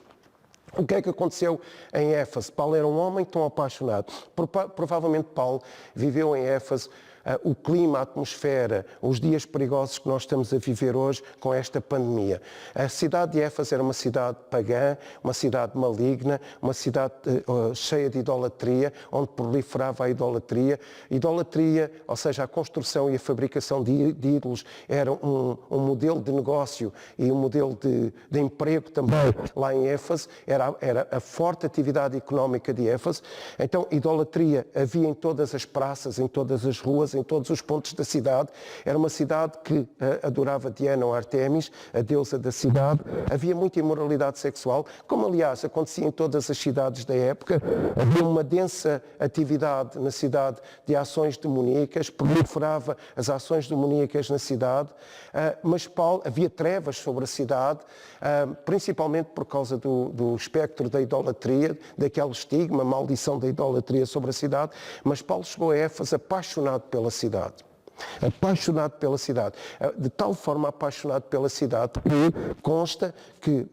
O que é que aconteceu em Éfeso? Paulo era um homem tão apaixonado. Provavelmente Paulo viveu em Éfeso o clima, a atmosfera, os dias perigosos que nós estamos a viver hoje com esta pandemia. A cidade de Éfeso era uma cidade pagã, uma cidade maligna, uma cidade cheia de idolatria, onde proliferava a idolatria. Idolatria, ou seja, a construção e a fabricação de ídolos, era um modelo de negócio e um modelo de emprego também lá em Éfeso. Era a forte atividade económica de Éfeso. Então, idolatria havia em todas as praças, em todas as ruas, em todos os pontos da cidade. Era uma cidade que adorava Diana ou Artemis, a deusa da cidade. Havia muita imoralidade sexual, como aliás acontecia em todas as cidades da época. Havia uma densa atividade na cidade de ações demoníacas, proliferava as ações demoníacas na cidade, mas havia trevas sobre a cidade, principalmente por causa do espectro da idolatria, daquele estigma, maldição da idolatria sobre a cidade. Mas Paulo chegou a Éfeso apaixonado pela cidade. Apaixonado pela cidade. De tal forma apaixonado pela cidade que consta que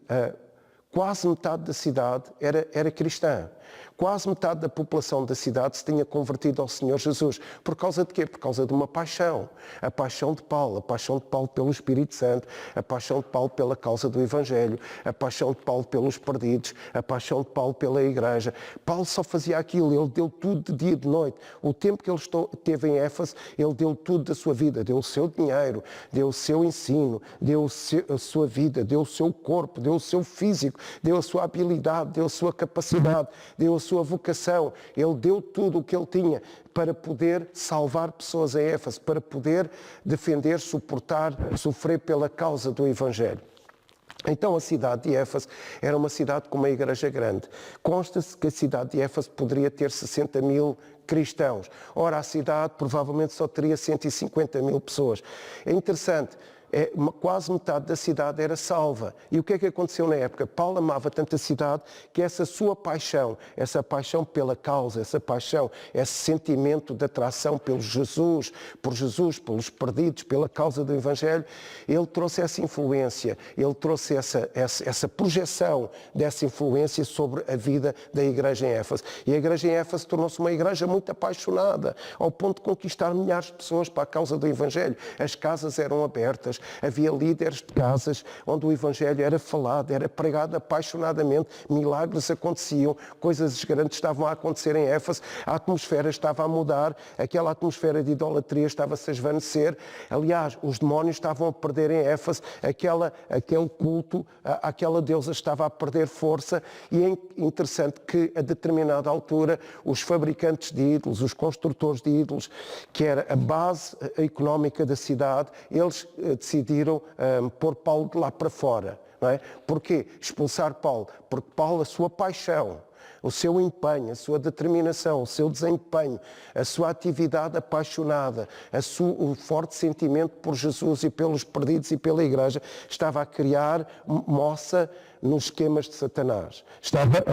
quase metade da cidade era cristã. Quase metade da população da cidade se tinha convertido ao Senhor Jesus. Por causa de quê? Por causa de uma paixão. A paixão de Paulo pelo Espírito Santo, a paixão de Paulo pela causa do Evangelho, a paixão de Paulo pelos perdidos, a paixão de Paulo pela igreja. Paulo só fazia aquilo, ele deu tudo de dia e de noite. O tempo que ele esteve em Éfeso, ele deu tudo da sua vida, deu o seu dinheiro, deu o seu ensino, deu a sua vida, deu o seu corpo, deu o seu físico, deu a sua habilidade, deu a sua capacidade, deu a sua vocação. Ele deu tudo o que ele tinha para poder salvar pessoas em Éfeso, para poder defender, suportar, sofrer pela causa do Evangelho. Então a cidade de Éfeso era uma cidade com uma igreja grande. Consta-se que a cidade de Éfeso poderia ter 60 mil cristãos. Ora, a cidade provavelmente só teria 150 mil pessoas. É interessante. Quase metade da cidade era salva. E o que é que aconteceu na época? Paulo amava tanto a cidade que essa sua paixão, essa paixão pela causa, essa paixão, esse sentimento de atração por Jesus, pelos perdidos, pela causa do Evangelho, ele trouxe essa influência, ele trouxe essa projeção dessa influência sobre a vida da igreja em Éfeso. E a igreja em Éfeso tornou-se uma igreja muito apaixonada, ao ponto de conquistar milhares de pessoas para a causa do Evangelho. As casas eram abertas, havia líderes de casas onde o Evangelho era falado, era pregado apaixonadamente, milagres aconteciam, coisas grandes estavam a acontecer em Éfeso, a atmosfera estava a mudar, aquela atmosfera de idolatria estava-se a esvanecer. Aliás, os demónios estavam a perder em Éfeso, aquele culto, aquela deusa estava a perder força. E é interessante que a determinada altura os fabricantes de ídolos, os construtores de ídolos, que era a base económica da cidade, eles decidiram pôr Paulo de lá para fora. não é? Porquê? Expulsar Paulo. Porque Paulo, a sua paixão, o seu empenho, a sua determinação, o seu desempenho, a sua atividade apaixonada, o forte sentimento por Jesus e pelos perdidos e pela igreja, estava a criar moça nos esquemas de Satanás. Estava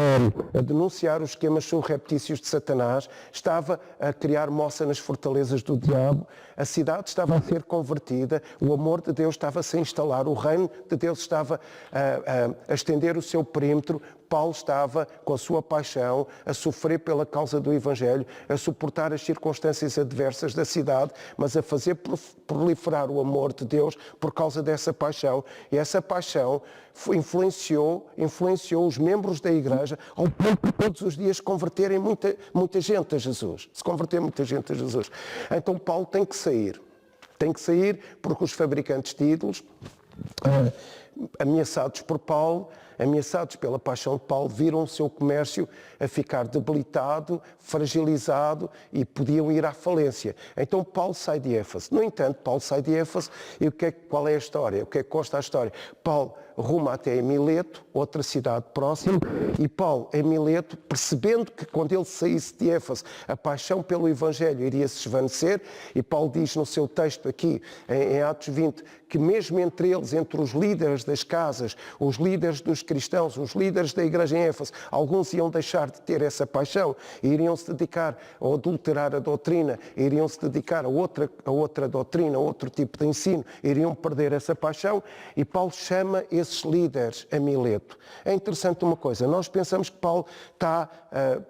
a denunciar os esquemas surreptícios de Satanás, estava a criar moça nas fortalezas do diabo, a cidade estava a ser convertida, o amor de Deus estava-se a instalar, o reino de Deus estava a estender o seu perímetro. Paulo estava, com a sua paixão, a sofrer pela causa do Evangelho, a suportar as circunstâncias adversas da cidade, mas a fazer proliferar o amor de Deus por causa dessa paixão. E essa paixão influenciou os membros da igreja ao ponto de todos os dias converterem muita gente a Jesus. Se converter muita gente a Jesus. Então Paulo tem que sair. Tem que sair porque os fabricantes de ídolos, ameaçados por Paulo, ameaçados pela paixão de Paulo, viram o seu comércio a ficar debilitado, fragilizado e podiam ir à falência. Então Paulo sai de Éfeso. No entanto, Paulo sai de Éfeso e qual é a história? O que é que consta a história? Paulo ruma até Mileto, outra cidade próxima, e Paulo, em Mileto, percebendo que quando ele saísse de Éfeso, a paixão pelo Evangelho iria se esvanecer, e Paulo diz no seu texto aqui, em Atos 20, que mesmo entre eles, entre os líderes das casas, os líderes dos cristãos, os líderes da igreja em Éfeso, alguns iam deixar de ter essa paixão e iriam se dedicar a adulterar a doutrina, iriam se dedicar a outra doutrina, a outro tipo de ensino, iriam perder essa paixão, e Paulo chama esses líderes a Mileto. É interessante uma coisa, nós pensamos que Paulo está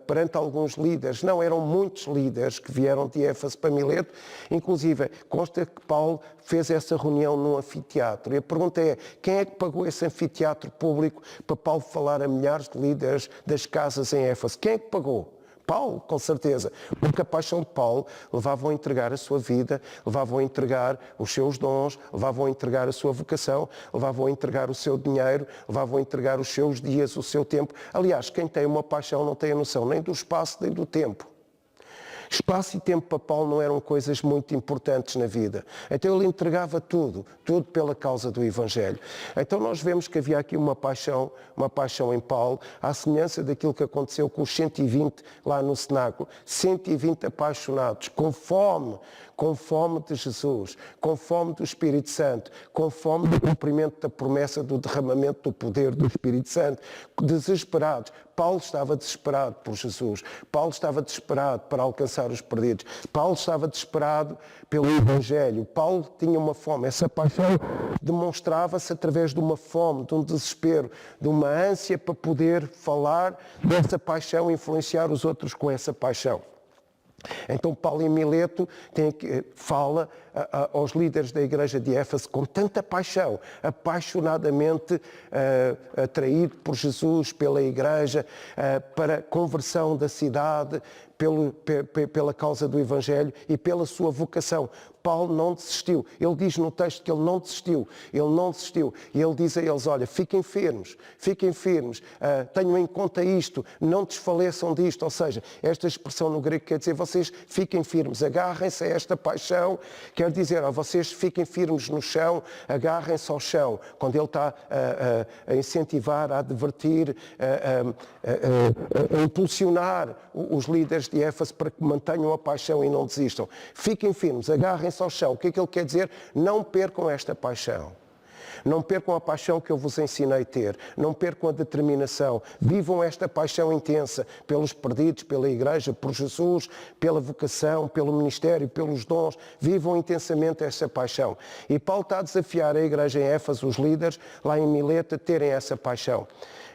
perante alguns líderes, não, eram muitos líderes que vieram de Éfeso para Mileto, inclusive consta que Paulo fez essa reunião num anfiteatro. E a pergunta é, quem é que pagou esse anfiteatro público para Paulo falar a milhares de líderes das casas em Éfeso? Quem é que pagou? Paulo, com certeza, porque a paixão de Paulo levava a entregar a sua vida, levava a entregar os seus dons, levava a entregar a sua vocação, levava a entregar o seu dinheiro, levava a entregar os seus dias, o seu tempo. Aliás, quem tem uma paixão não tem a noção nem do espaço nem do tempo. Espaço e tempo para Paulo não eram coisas muito importantes na vida. Então ele entregava tudo pela causa do Evangelho. Então nós vemos que havia aqui uma paixão em Paulo, à semelhança daquilo que aconteceu com os 120 lá no cenáculo. 120 apaixonados, com fome de Jesus, com fome do Espírito Santo, com fome do cumprimento da promessa do derramamento do poder do Espírito Santo, desesperados. Paulo estava desesperado por Jesus. Paulo estava desesperado para alcançar os perdidos. Paulo estava desesperado pelo Evangelho. Paulo tinha uma fome. Essa paixão demonstrava-se através de uma fome, de um desespero, de uma ânsia para poder falar dessa paixão e influenciar os outros com essa paixão. Então Paulo em Mileto fala aos líderes da igreja de Éfeso com tanta paixão, apaixonadamente atraído por Jesus, pela igreja, para a conversão da cidade, pela causa do Evangelho e pela sua vocação. Paulo não desistiu. Ele diz no texto que ele não desistiu. E ele diz a eles, olha, fiquem firmes, tenham em conta isto, não desfaleçam disto. Ou seja, esta expressão no grego quer dizer, vocês fiquem firmes, agarrem-se a esta paixão, quer dizer, vocês fiquem firmes no chão, agarrem-se ao chão. Quando ele está a incentivar, a advertir, a impulsionar os líderes de Éfeso para que mantenham a paixão e não desistam. Fiquem firmes, agarrem-se ao chão. O que é que ele quer dizer? Não percam esta paixão. Não percam a paixão que eu vos ensinei a ter. Não percam a determinação. Vivam esta paixão intensa pelos perdidos, pela igreja, por Jesus, pela vocação, pelo ministério, pelos dons. Vivam intensamente essa paixão. E Paulo está a desafiar a igreja em Éfeso, os líderes, lá em Mileto, a terem essa paixão.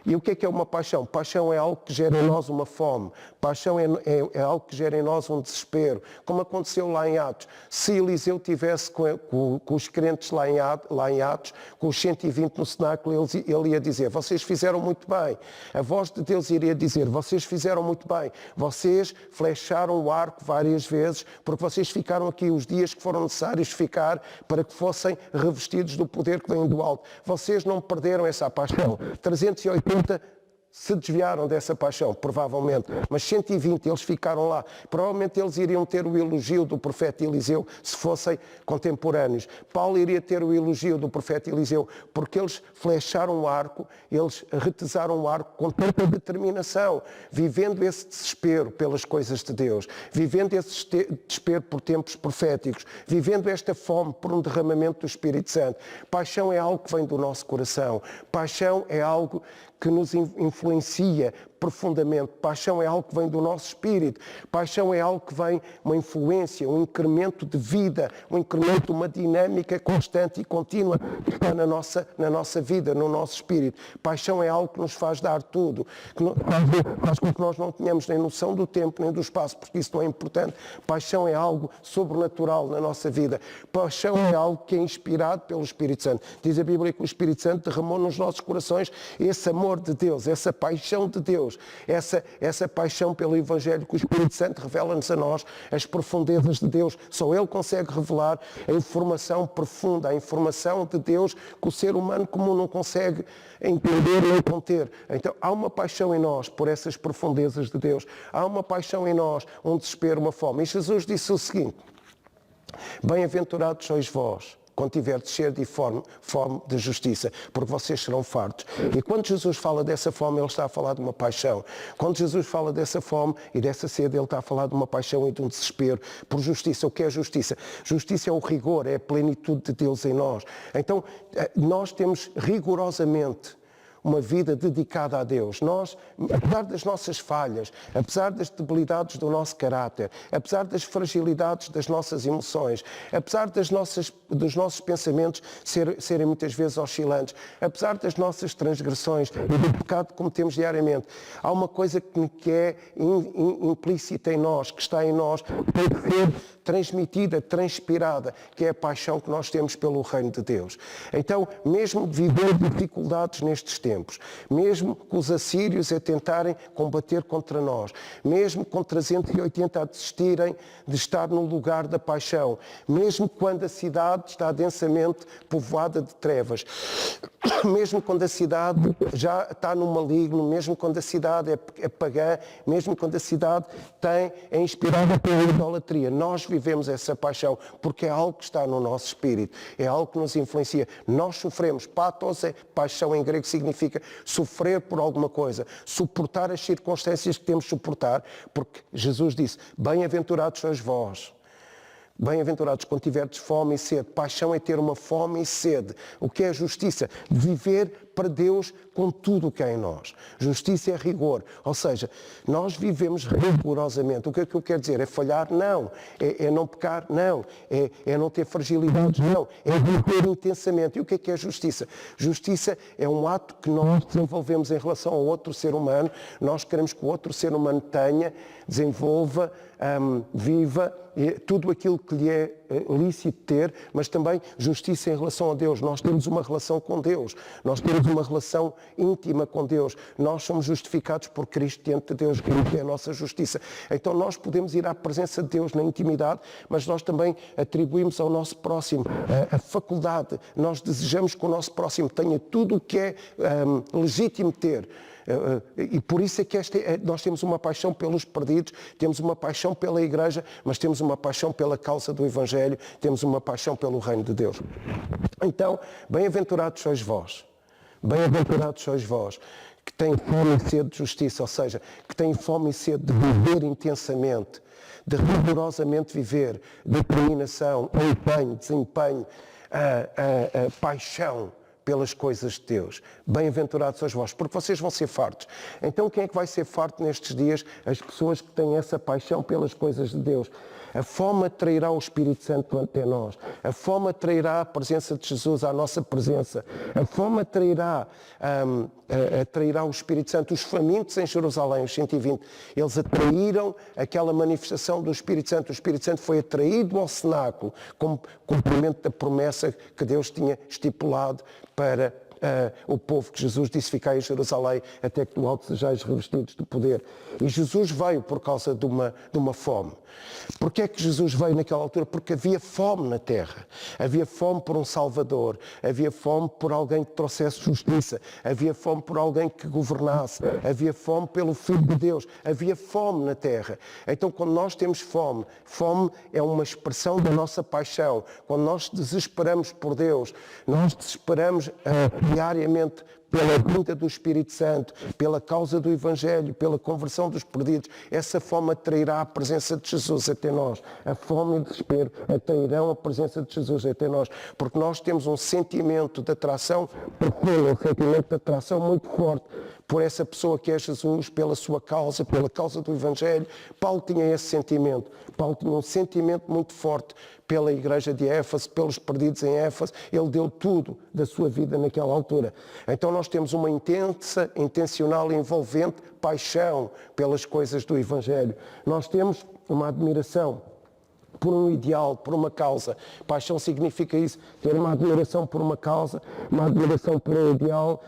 E o que é uma paixão? Paixão é algo que gera em nós uma fome. Paixão é algo que gera em nós um desespero. Como aconteceu lá em Atos. Se Eliseu tivesse com os crentes lá em Atos, com os 120 no cenáculo, ele ia dizer, vocês fizeram muito bem. A voz de Deus iria dizer, vocês fizeram muito bem. Vocês flecharam o arco várias vezes, porque vocês ficaram aqui os dias que foram necessários ficar para que fossem revestidos do poder que vem do alto. Vocês não perderam essa paixão. 380 se desviaram dessa paixão, provavelmente, mas 120 eles ficaram lá. Provavelmente eles iriam ter o elogio do profeta Eliseu se fossem contemporâneos. Paulo iria ter o elogio do profeta Eliseu porque eles flecharam o arco, eles retesaram o arco com tanta determinação, vivendo esse desespero pelas coisas de Deus, vivendo esse desespero por tempos proféticos, vivendo esta fome por um derramamento do Espírito Santo. Paixão é algo que vem do nosso coração. Paixão é algo que nos influencia profundamente. Paixão é algo que vem do nosso espírito. Paixão é algo que vem uma influência, um incremento de vida, um incremento, uma dinâmica constante e contínua que está na nossa vida, no nosso espírito. Paixão é algo que nos faz dar tudo, que faz com que nós não tenhamos nem noção do tempo nem do espaço, porque isso não é importante. Paixão é algo sobrenatural na nossa vida. Paixão é algo que é inspirado pelo Espírito Santo. Diz a Bíblia que o Espírito Santo derramou nos nossos corações esse amor de Deus, essa paixão de Deus, essa paixão pelo Evangelho que o Espírito Santo revela-nos a nós, as profundezas de Deus. Só Ele consegue revelar a informação profunda, a informação de Deus que o ser humano comum não consegue entender nem conter. Então há uma paixão em nós por essas profundezas de Deus. Há uma paixão em nós, um desespero, uma fome. E Jesus disse o seguinte: bem-aventurados sois vós, quando tiverdes sede e fome de justiça, porque vocês serão fartos. E quando Jesus fala dessa fome, Ele está a falar de uma paixão. Quando Jesus fala dessa fome e dessa sede, Ele está a falar de uma paixão e de um desespero por justiça. O que é justiça? Justiça é o rigor, é a plenitude de Deus em nós. Então, nós temos rigorosamente uma vida dedicada a Deus. Nós, apesar das nossas falhas, apesar das debilidades do nosso caráter, apesar das fragilidades das nossas emoções, apesar dos nossos pensamentos serem muitas vezes oscilantes, apesar das nossas transgressões e do pecado que cometemos diariamente, há uma coisa que é implícita em nós, que está em nós, que tem que ser transmitida, transpirada, que é a paixão que nós temos pelo reino de Deus. Então, mesmo vivendo dificuldades nestes tempos, mesmo com os assírios a tentarem combater contra nós, mesmo com 380 a desistirem de estar no lugar da paixão, mesmo quando a cidade está densamente povoada de trevas, mesmo quando a cidade já está no maligno, mesmo quando a cidade é pagã, mesmo quando a cidade é inspirada pela idolatria, nós vivemos essa paixão porque é algo que está no nosso espírito, é algo que nos influencia. Nós sofremos. Pathos, paixão em grego, significa sofrer por alguma coisa, suportar as circunstâncias que temos de suportar, porque Jesus disse: bem-aventurados sois vós. Bem-aventurados quando tiverdes fome e sede. Paixão é ter uma fome e sede. O que é justiça? Viver para Deus com tudo o que há em nós. Justiça é rigor. Ou seja, nós vivemos rigorosamente. O que é que eu quero dizer? É falhar? Não. É não pecar? Não. É não ter fragilidades? Não. É viver intensamente. E o que é justiça? Justiça é um ato que nós desenvolvemos em relação ao outro ser humano. Nós queremos que o outro ser humano tenha, desenvolva, viva tudo aquilo que lhe é lícito ter, mas também justiça em relação a Deus. Nós temos uma relação com Deus, nós temos uma relação íntima com Deus, nós somos justificados por Cristo diante de Deus, que é a nossa justiça. Então nós podemos ir à presença de Deus na intimidade, mas nós também atribuímos ao nosso próximo a faculdade, nós desejamos que o nosso próximo tenha tudo o que é legítimo ter. E por isso é que nós temos uma paixão pelos perdidos, temos uma paixão pela Igreja, mas temos uma paixão pela causa do Evangelho, temos uma paixão pelo reino de Deus. Então, bem-aventurados sois vós, que têm fome e sede de justiça, ou seja, que têm fome e sede de viver intensamente, de rigorosamente viver, determinação, empenho, desempenho, paixão pelas coisas de Deus. Bem-aventurados sois vós, porque vocês vão ser fartos. Então quem é que vai ser farto nestes dias? As pessoas que têm essa paixão pelas coisas de Deus. A fome atrairá o Espírito Santo até nós. A fome atrairá a presença de Jesus à nossa presença. A fome atrairá o Espírito Santo. Os famintos em Jerusalém, os 120, eles atraíram aquela manifestação do Espírito Santo. O Espírito Santo foi atraído ao cenáculo como cumprimento da promessa que Deus tinha estipulado para o povo, que Jesus disse: ficai em Jerusalém até que do alto sejais revestidos de poder. E Jesus veio por causa de uma fome. Porquê é que Jesus veio naquela altura? Porque havia fome na terra. Havia fome por um Salvador. Havia fome por alguém que trouxesse justiça. Havia fome por alguém que governasse. Havia fome pelo Filho de Deus. Havia fome na terra. Então, quando nós temos fome, fome é uma expressão da nossa paixão. Quando nós desesperamos por Deus, nós desesperamos diariamente pela vinda do Espírito Santo, pela causa do Evangelho, pela conversão dos perdidos, essa fome atrairá a presença de Jesus até nós. A fome e o desespero atrairão a presença de Jesus até nós, porque nós temos um sentimento de atração profundo, um sentimento de atração muito forte por essa pessoa que é Jesus, pela sua causa, pela causa do Evangelho. Paulo tinha esse sentimento. Paulo tinha um sentimento muito forte pela igreja de Éfeso, pelos perdidos em Éfeso. Ele deu tudo da sua vida naquela altura. Então nós temos uma intensa, intencional e envolvente paixão pelas coisas do Evangelho. Nós temos uma admiração por um ideal, por uma causa. Paixão significa isso, ter uma admiração por uma causa, uma admiração por um ideal.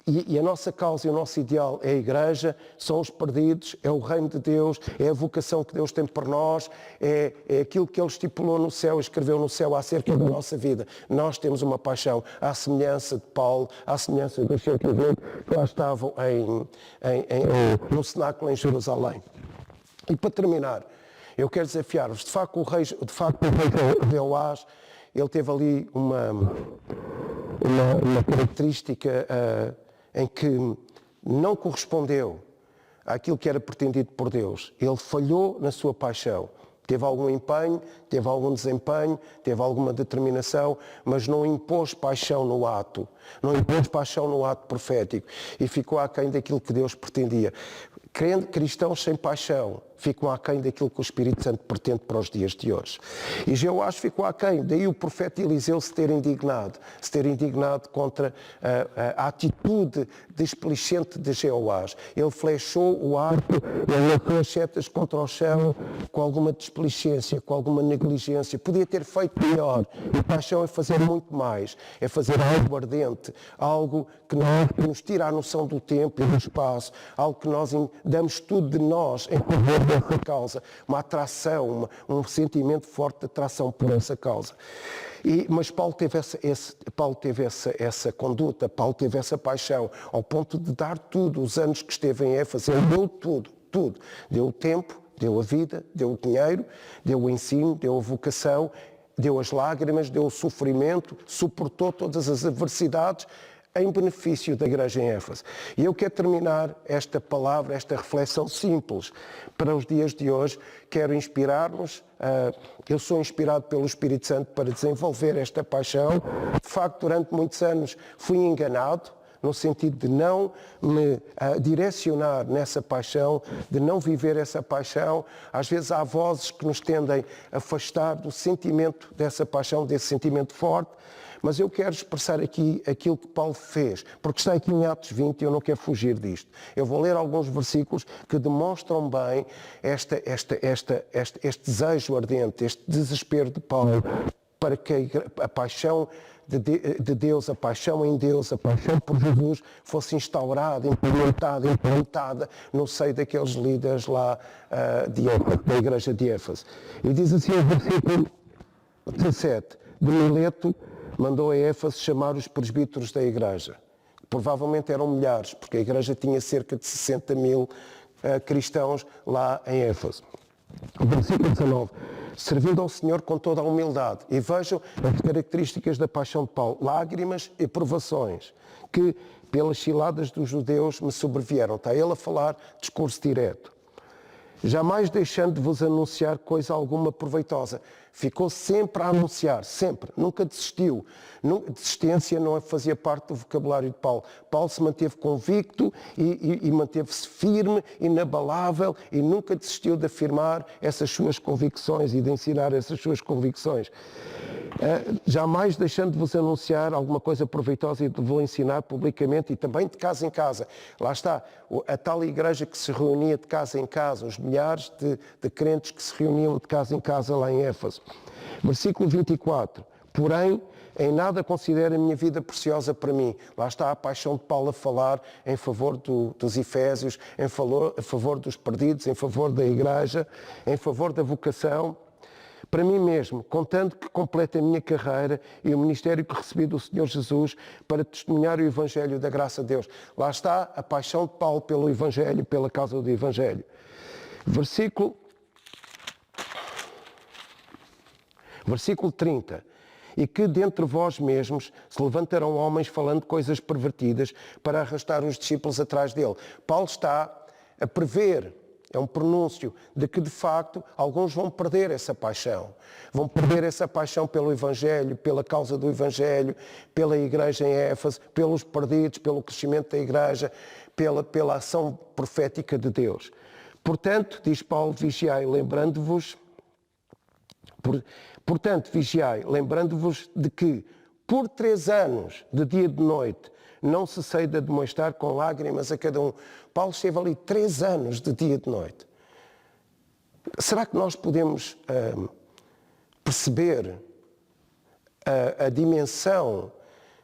E a nossa causa e o nosso ideal é a igreja, são os perdidos, é o reino de Deus, é a vocação que Deus tem por nós, é aquilo que Ele estipulou no céu, escreveu no céu acerca da nossa vida. Nós temos uma paixão, à semelhança de Paulo, à semelhança dos 120 que lá estavam no cenáculo em Jerusalém. E para terminar, eu quero desafiar-vos, de facto o rei Jeoás, ele teve ali uma característica em que não correspondeu àquilo que era pretendido por Deus. Ele falhou na sua paixão. Teve algum empenho, teve algum desempenho, teve alguma determinação, mas não impôs paixão no ato. Não impôs paixão no ato profético. E ficou aquém daquilo que Deus pretendia. Cristãos sem paixão ficam aquém daquilo que o Espírito Santo pretende para os dias de hoje. E Jeoás ficou aquém, daí o profeta Eliseu se ter indignado contra a atitude desplicente de Jeoás. Ele flechou o arco, ele lançou as setas contra o chão com alguma desplicência, com alguma negligência. Podia ter feito melhor. E paixão é fazer muito mais, é fazer algo ardente, algo que nos tira a noção do tempo e do espaço, algo que nós damos tudo de nós em favor dessa causa, uma atração, um sentimento forte de atração por essa causa. Mas Paulo teve essa conduta, Paulo teve essa paixão, ao ponto de dar tudo. Os anos que esteve em Éfeso, ele deu tudo. Deu o tempo, deu a vida, deu o dinheiro, deu o ensino, deu a vocação, deu as lágrimas, deu o sofrimento, suportou todas as adversidades em benefício da igreja em Éfeso. E eu quero terminar esta palavra, esta reflexão simples para os dias de hoje. Quero inspirar-nos. Eu sou inspirado pelo Espírito Santo para desenvolver esta paixão. De facto, durante muitos anos fui enganado, no sentido de não me direcionar nessa paixão, de não viver essa paixão. Às vezes há vozes que nos tendem a afastar do sentimento dessa paixão, desse sentimento forte. Mas eu quero expressar aqui aquilo que Paulo fez, porque está aqui em Atos 20 e eu não quero fugir disto. Eu vou ler alguns versículos que demonstram bem este desejo ardente, este desespero de Paulo, para que a paixão de Deus, a paixão em Deus, a paixão por Jesus fosse instaurada, implementada no seio daqueles líderes lá da igreja de Éfeso. E diz assim o versículo 17, de Mileto mandou a Éfeso chamar os presbíteros da igreja. Provavelmente eram milhares, porque a igreja tinha cerca de 60 mil cristãos lá em Éfeso. Versículo 19. Servindo ao Senhor com toda a humildade. E vejam as características da paixão de Paulo. Lágrimas e provações que, pelas ciladas dos judeus, me sobrevieram. Está ele a falar, discurso direto. Jamais deixando de vos anunciar coisa alguma proveitosa. Ficou sempre a anunciar, sempre, nunca desistiu. Desistência não fazia parte do vocabulário de Paulo. Paulo se manteve convicto e manteve-se firme, inabalável, e nunca desistiu de afirmar essas suas convicções e de ensinar essas suas convicções. Jamais deixando de vos anunciar alguma coisa proveitosa e de vos ensinar publicamente e também de casa em casa. Lá está, a tal igreja que se reunia de casa em casa, os milhares de crentes que se reuniam de casa em casa lá em Éfeso. Versículo 24. Porém, em nada considero a minha vida preciosa para mim. Lá está a paixão de Paulo a falar em favor dos Efésios, em favor dos perdidos, em favor da igreja, em favor da vocação. Para mim mesmo, contando que complete a minha carreira e o ministério que recebi do Senhor Jesus para testemunhar o Evangelho da graça de Deus. Lá está a paixão de Paulo pelo Evangelho, pela causa do Evangelho. Versículo 30. E que dentre vós mesmos se levantarão homens falando coisas pervertidas para arrastar os discípulos atrás dele. Paulo está a prever, é um pronúncio, de que de facto alguns vão perder essa paixão. Vão perder essa paixão pelo Evangelho, pela causa do Evangelho, pela igreja em Éfeso, pelos perdidos, pelo crescimento da igreja, pela ação profética de Deus. Portanto, diz Paulo, vigiai, lembrando-vos de que, por 3 anos, de dia e de noite, não cessei de demonstrar com lágrimas a cada um. Paulo esteve ali 3 anos, de dia e de noite. Será que nós podemos perceber a dimensão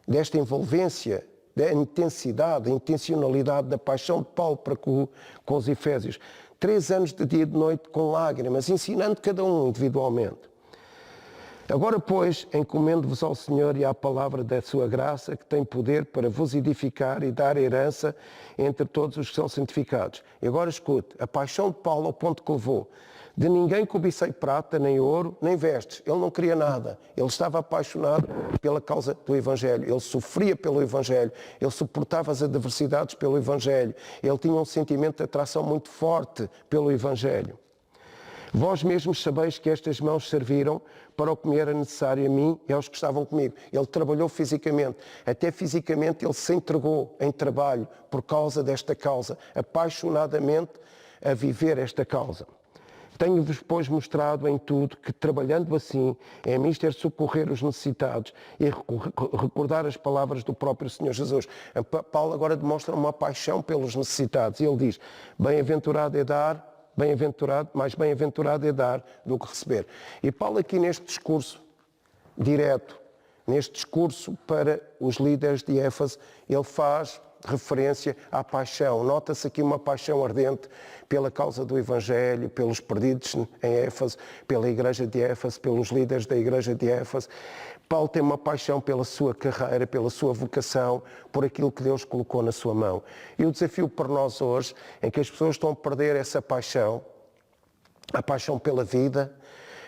desta envolvência, da intensidade, da intencionalidade da paixão de Paulo para com os Efésios? 3 anos de dia e de noite com lágrimas, ensinando cada um individualmente. Agora, pois, encomendo-vos ao Senhor e à palavra da sua graça, que tem poder para vos edificar e dar herança entre todos os que são santificados. E agora escute, a paixão de Paulo ao ponto que levou. De ninguém cobicei prata, nem ouro, nem vestes. Ele não queria nada. Ele estava apaixonado pela causa do Evangelho. Ele sofria pelo Evangelho. Ele suportava as adversidades pelo Evangelho. Ele tinha um sentimento de atração muito forte pelo Evangelho. Vós mesmos sabeis que estas mãos serviram para o que me era necessário a mim e aos que estavam comigo. Ele trabalhou fisicamente. Até fisicamente ele se entregou em trabalho por causa desta causa, apaixonadamente a viver esta causa. Tenho-vos, pois, mostrado em tudo que, trabalhando assim, é mister socorrer os necessitados e recordar as palavras do próprio Senhor Jesus. Paulo agora demonstra uma paixão pelos necessitados. E ele diz, bem-aventurado é dar, mais bem-aventurado é dar do que receber. E Paulo aqui neste discurso direto, neste discurso para os líderes de Éfeso, ele faz referência à paixão. Nota-se aqui uma paixão ardente pela causa do Evangelho, pelos perdidos em Éfeso, pela igreja de Éfeso, pelos líderes da igreja de Éfeso. Paulo tem uma paixão pela sua carreira, pela sua vocação, por aquilo que Deus colocou na sua mão. E o desafio para nós hoje, em que as pessoas estão a perder essa paixão, a paixão pela vida,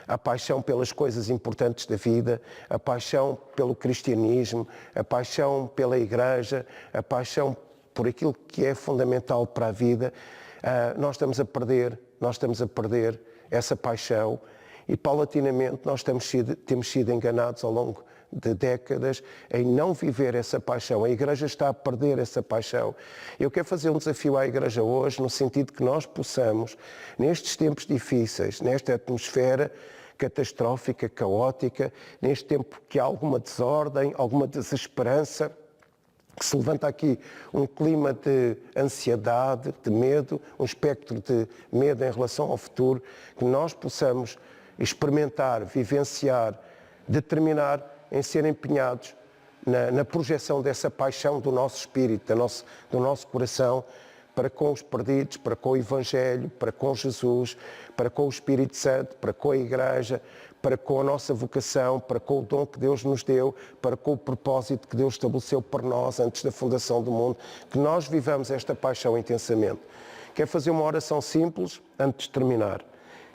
a paixão pelas coisas importantes da vida, a paixão pelo cristianismo, a paixão pela igreja, a paixão por aquilo que é fundamental para a vida, nós estamos a perder essa paixão. E paulatinamente nós temos sido enganados ao longo de décadas em não viver essa paixão. A Igreja está a perder essa paixão. Eu quero fazer um desafio à Igreja hoje, no sentido que nós possamos, nestes tempos difíceis, nesta atmosfera catastrófica, caótica, neste tempo que há alguma desordem, alguma desesperança, que se levanta aqui um clima de ansiedade, de medo, um espectro de medo em relação ao futuro, que nós possamos experimentar, vivenciar, determinar em ser empenhados na projeção dessa paixão do nosso espírito, do nosso coração, para com os perdidos, para com o Evangelho, para com Jesus, para com o Espírito Santo, para com a Igreja, para com a nossa vocação, para com o dom que Deus nos deu, para com o propósito que Deus estabeleceu para nós antes da fundação do mundo, que nós vivamos esta paixão intensamente. Quero fazer uma oração simples antes de terminar.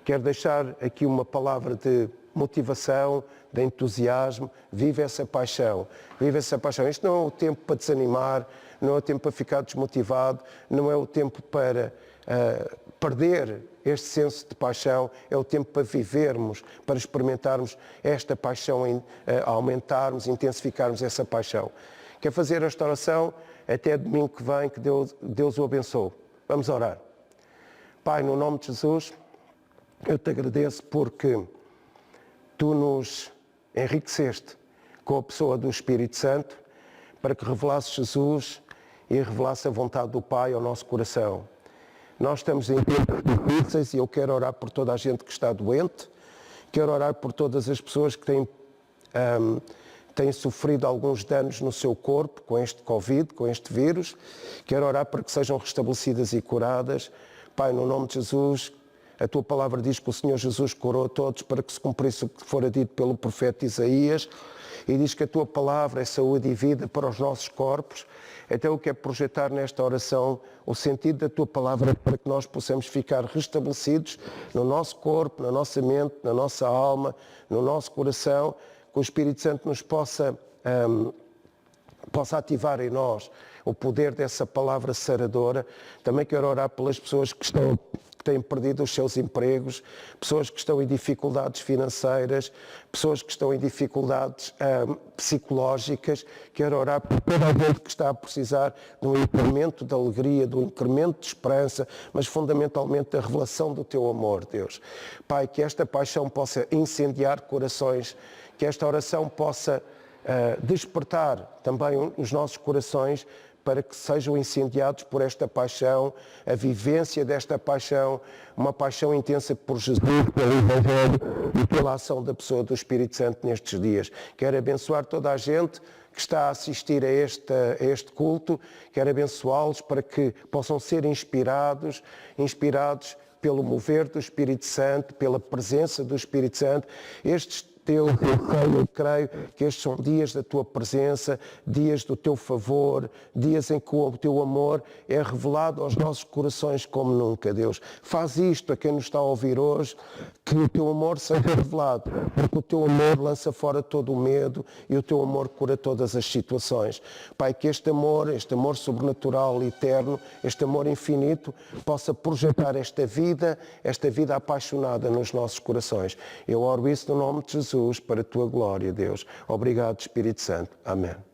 Quero deixar aqui uma palavra de motivação, de entusiasmo. Vive essa paixão. Vive essa paixão. Este não é o tempo para desanimar, não é o tempo para ficar desmotivado, não é o tempo para perder este senso de paixão, é o tempo para vivermos, para experimentarmos esta paixão, aumentarmos, intensificarmos essa paixão. Quero fazer esta oração até domingo que vem, que Deus o abençoe. Vamos orar. Pai, no nome de Jesus, eu te agradeço porque tu nos enriqueceste com a pessoa do Espírito Santo para que revelasses Jesus e revelasse a vontade do Pai ao nosso coração. Nós estamos em tempos difíceis e eu quero orar por toda a gente que está doente, quero orar por todas as pessoas que têm sofrido alguns danos no seu corpo com este Covid, com este vírus. Quero orar para que sejam restabelecidas e curadas. Pai, no nome de Jesus, a Tua palavra diz que o Senhor Jesus curou a todos para que se cumprisse o que fora dito pelo profeta Isaías. E diz que a Tua palavra é saúde e vida para os nossos corpos. Então eu quero projetar nesta oração o sentido da Tua palavra para que nós possamos ficar restabelecidos no nosso corpo, na nossa mente, na nossa alma, no nosso coração, que o Espírito Santo nos possa ativar em nós o poder dessa palavra saradora. Também quero orar pelas pessoas que têm perdido os seus empregos, pessoas que estão em dificuldades financeiras, pessoas que estão em dificuldades psicológicas. Quero orar por toda a gente que está a precisar de um incremento de alegria, de um incremento de esperança, mas fundamentalmente da revelação do Teu amor, Deus. Pai, que esta paixão possa incendiar corações, que esta oração possa despertar também os nossos corações para que sejam incendiados por esta paixão, a vivência desta paixão, uma paixão intensa por Jesus, pelo Evangelho e pela ação da pessoa do Espírito Santo nestes dias. Quero abençoar toda a gente que está a assistir a este culto, quero abençoá-los para que possam ser inspirados pelo mover do Espírito Santo, pela presença do Espírito Santo. Eu creio que estes são dias da Tua presença, dias do Teu favor, dias em que o Teu amor é revelado aos nossos corações como nunca, Deus. Faz isto a quem nos está a ouvir hoje, que o Teu amor seja revelado, porque o Teu amor lança fora todo o medo e o Teu amor cura todas as situações. Pai, que este amor sobrenatural e eterno, este amor infinito, possa projetar esta vida apaixonada nos nossos corações. Eu oro isso no nome de Jesus, para a Tua glória, Deus. Obrigado, Espírito Santo. Amém.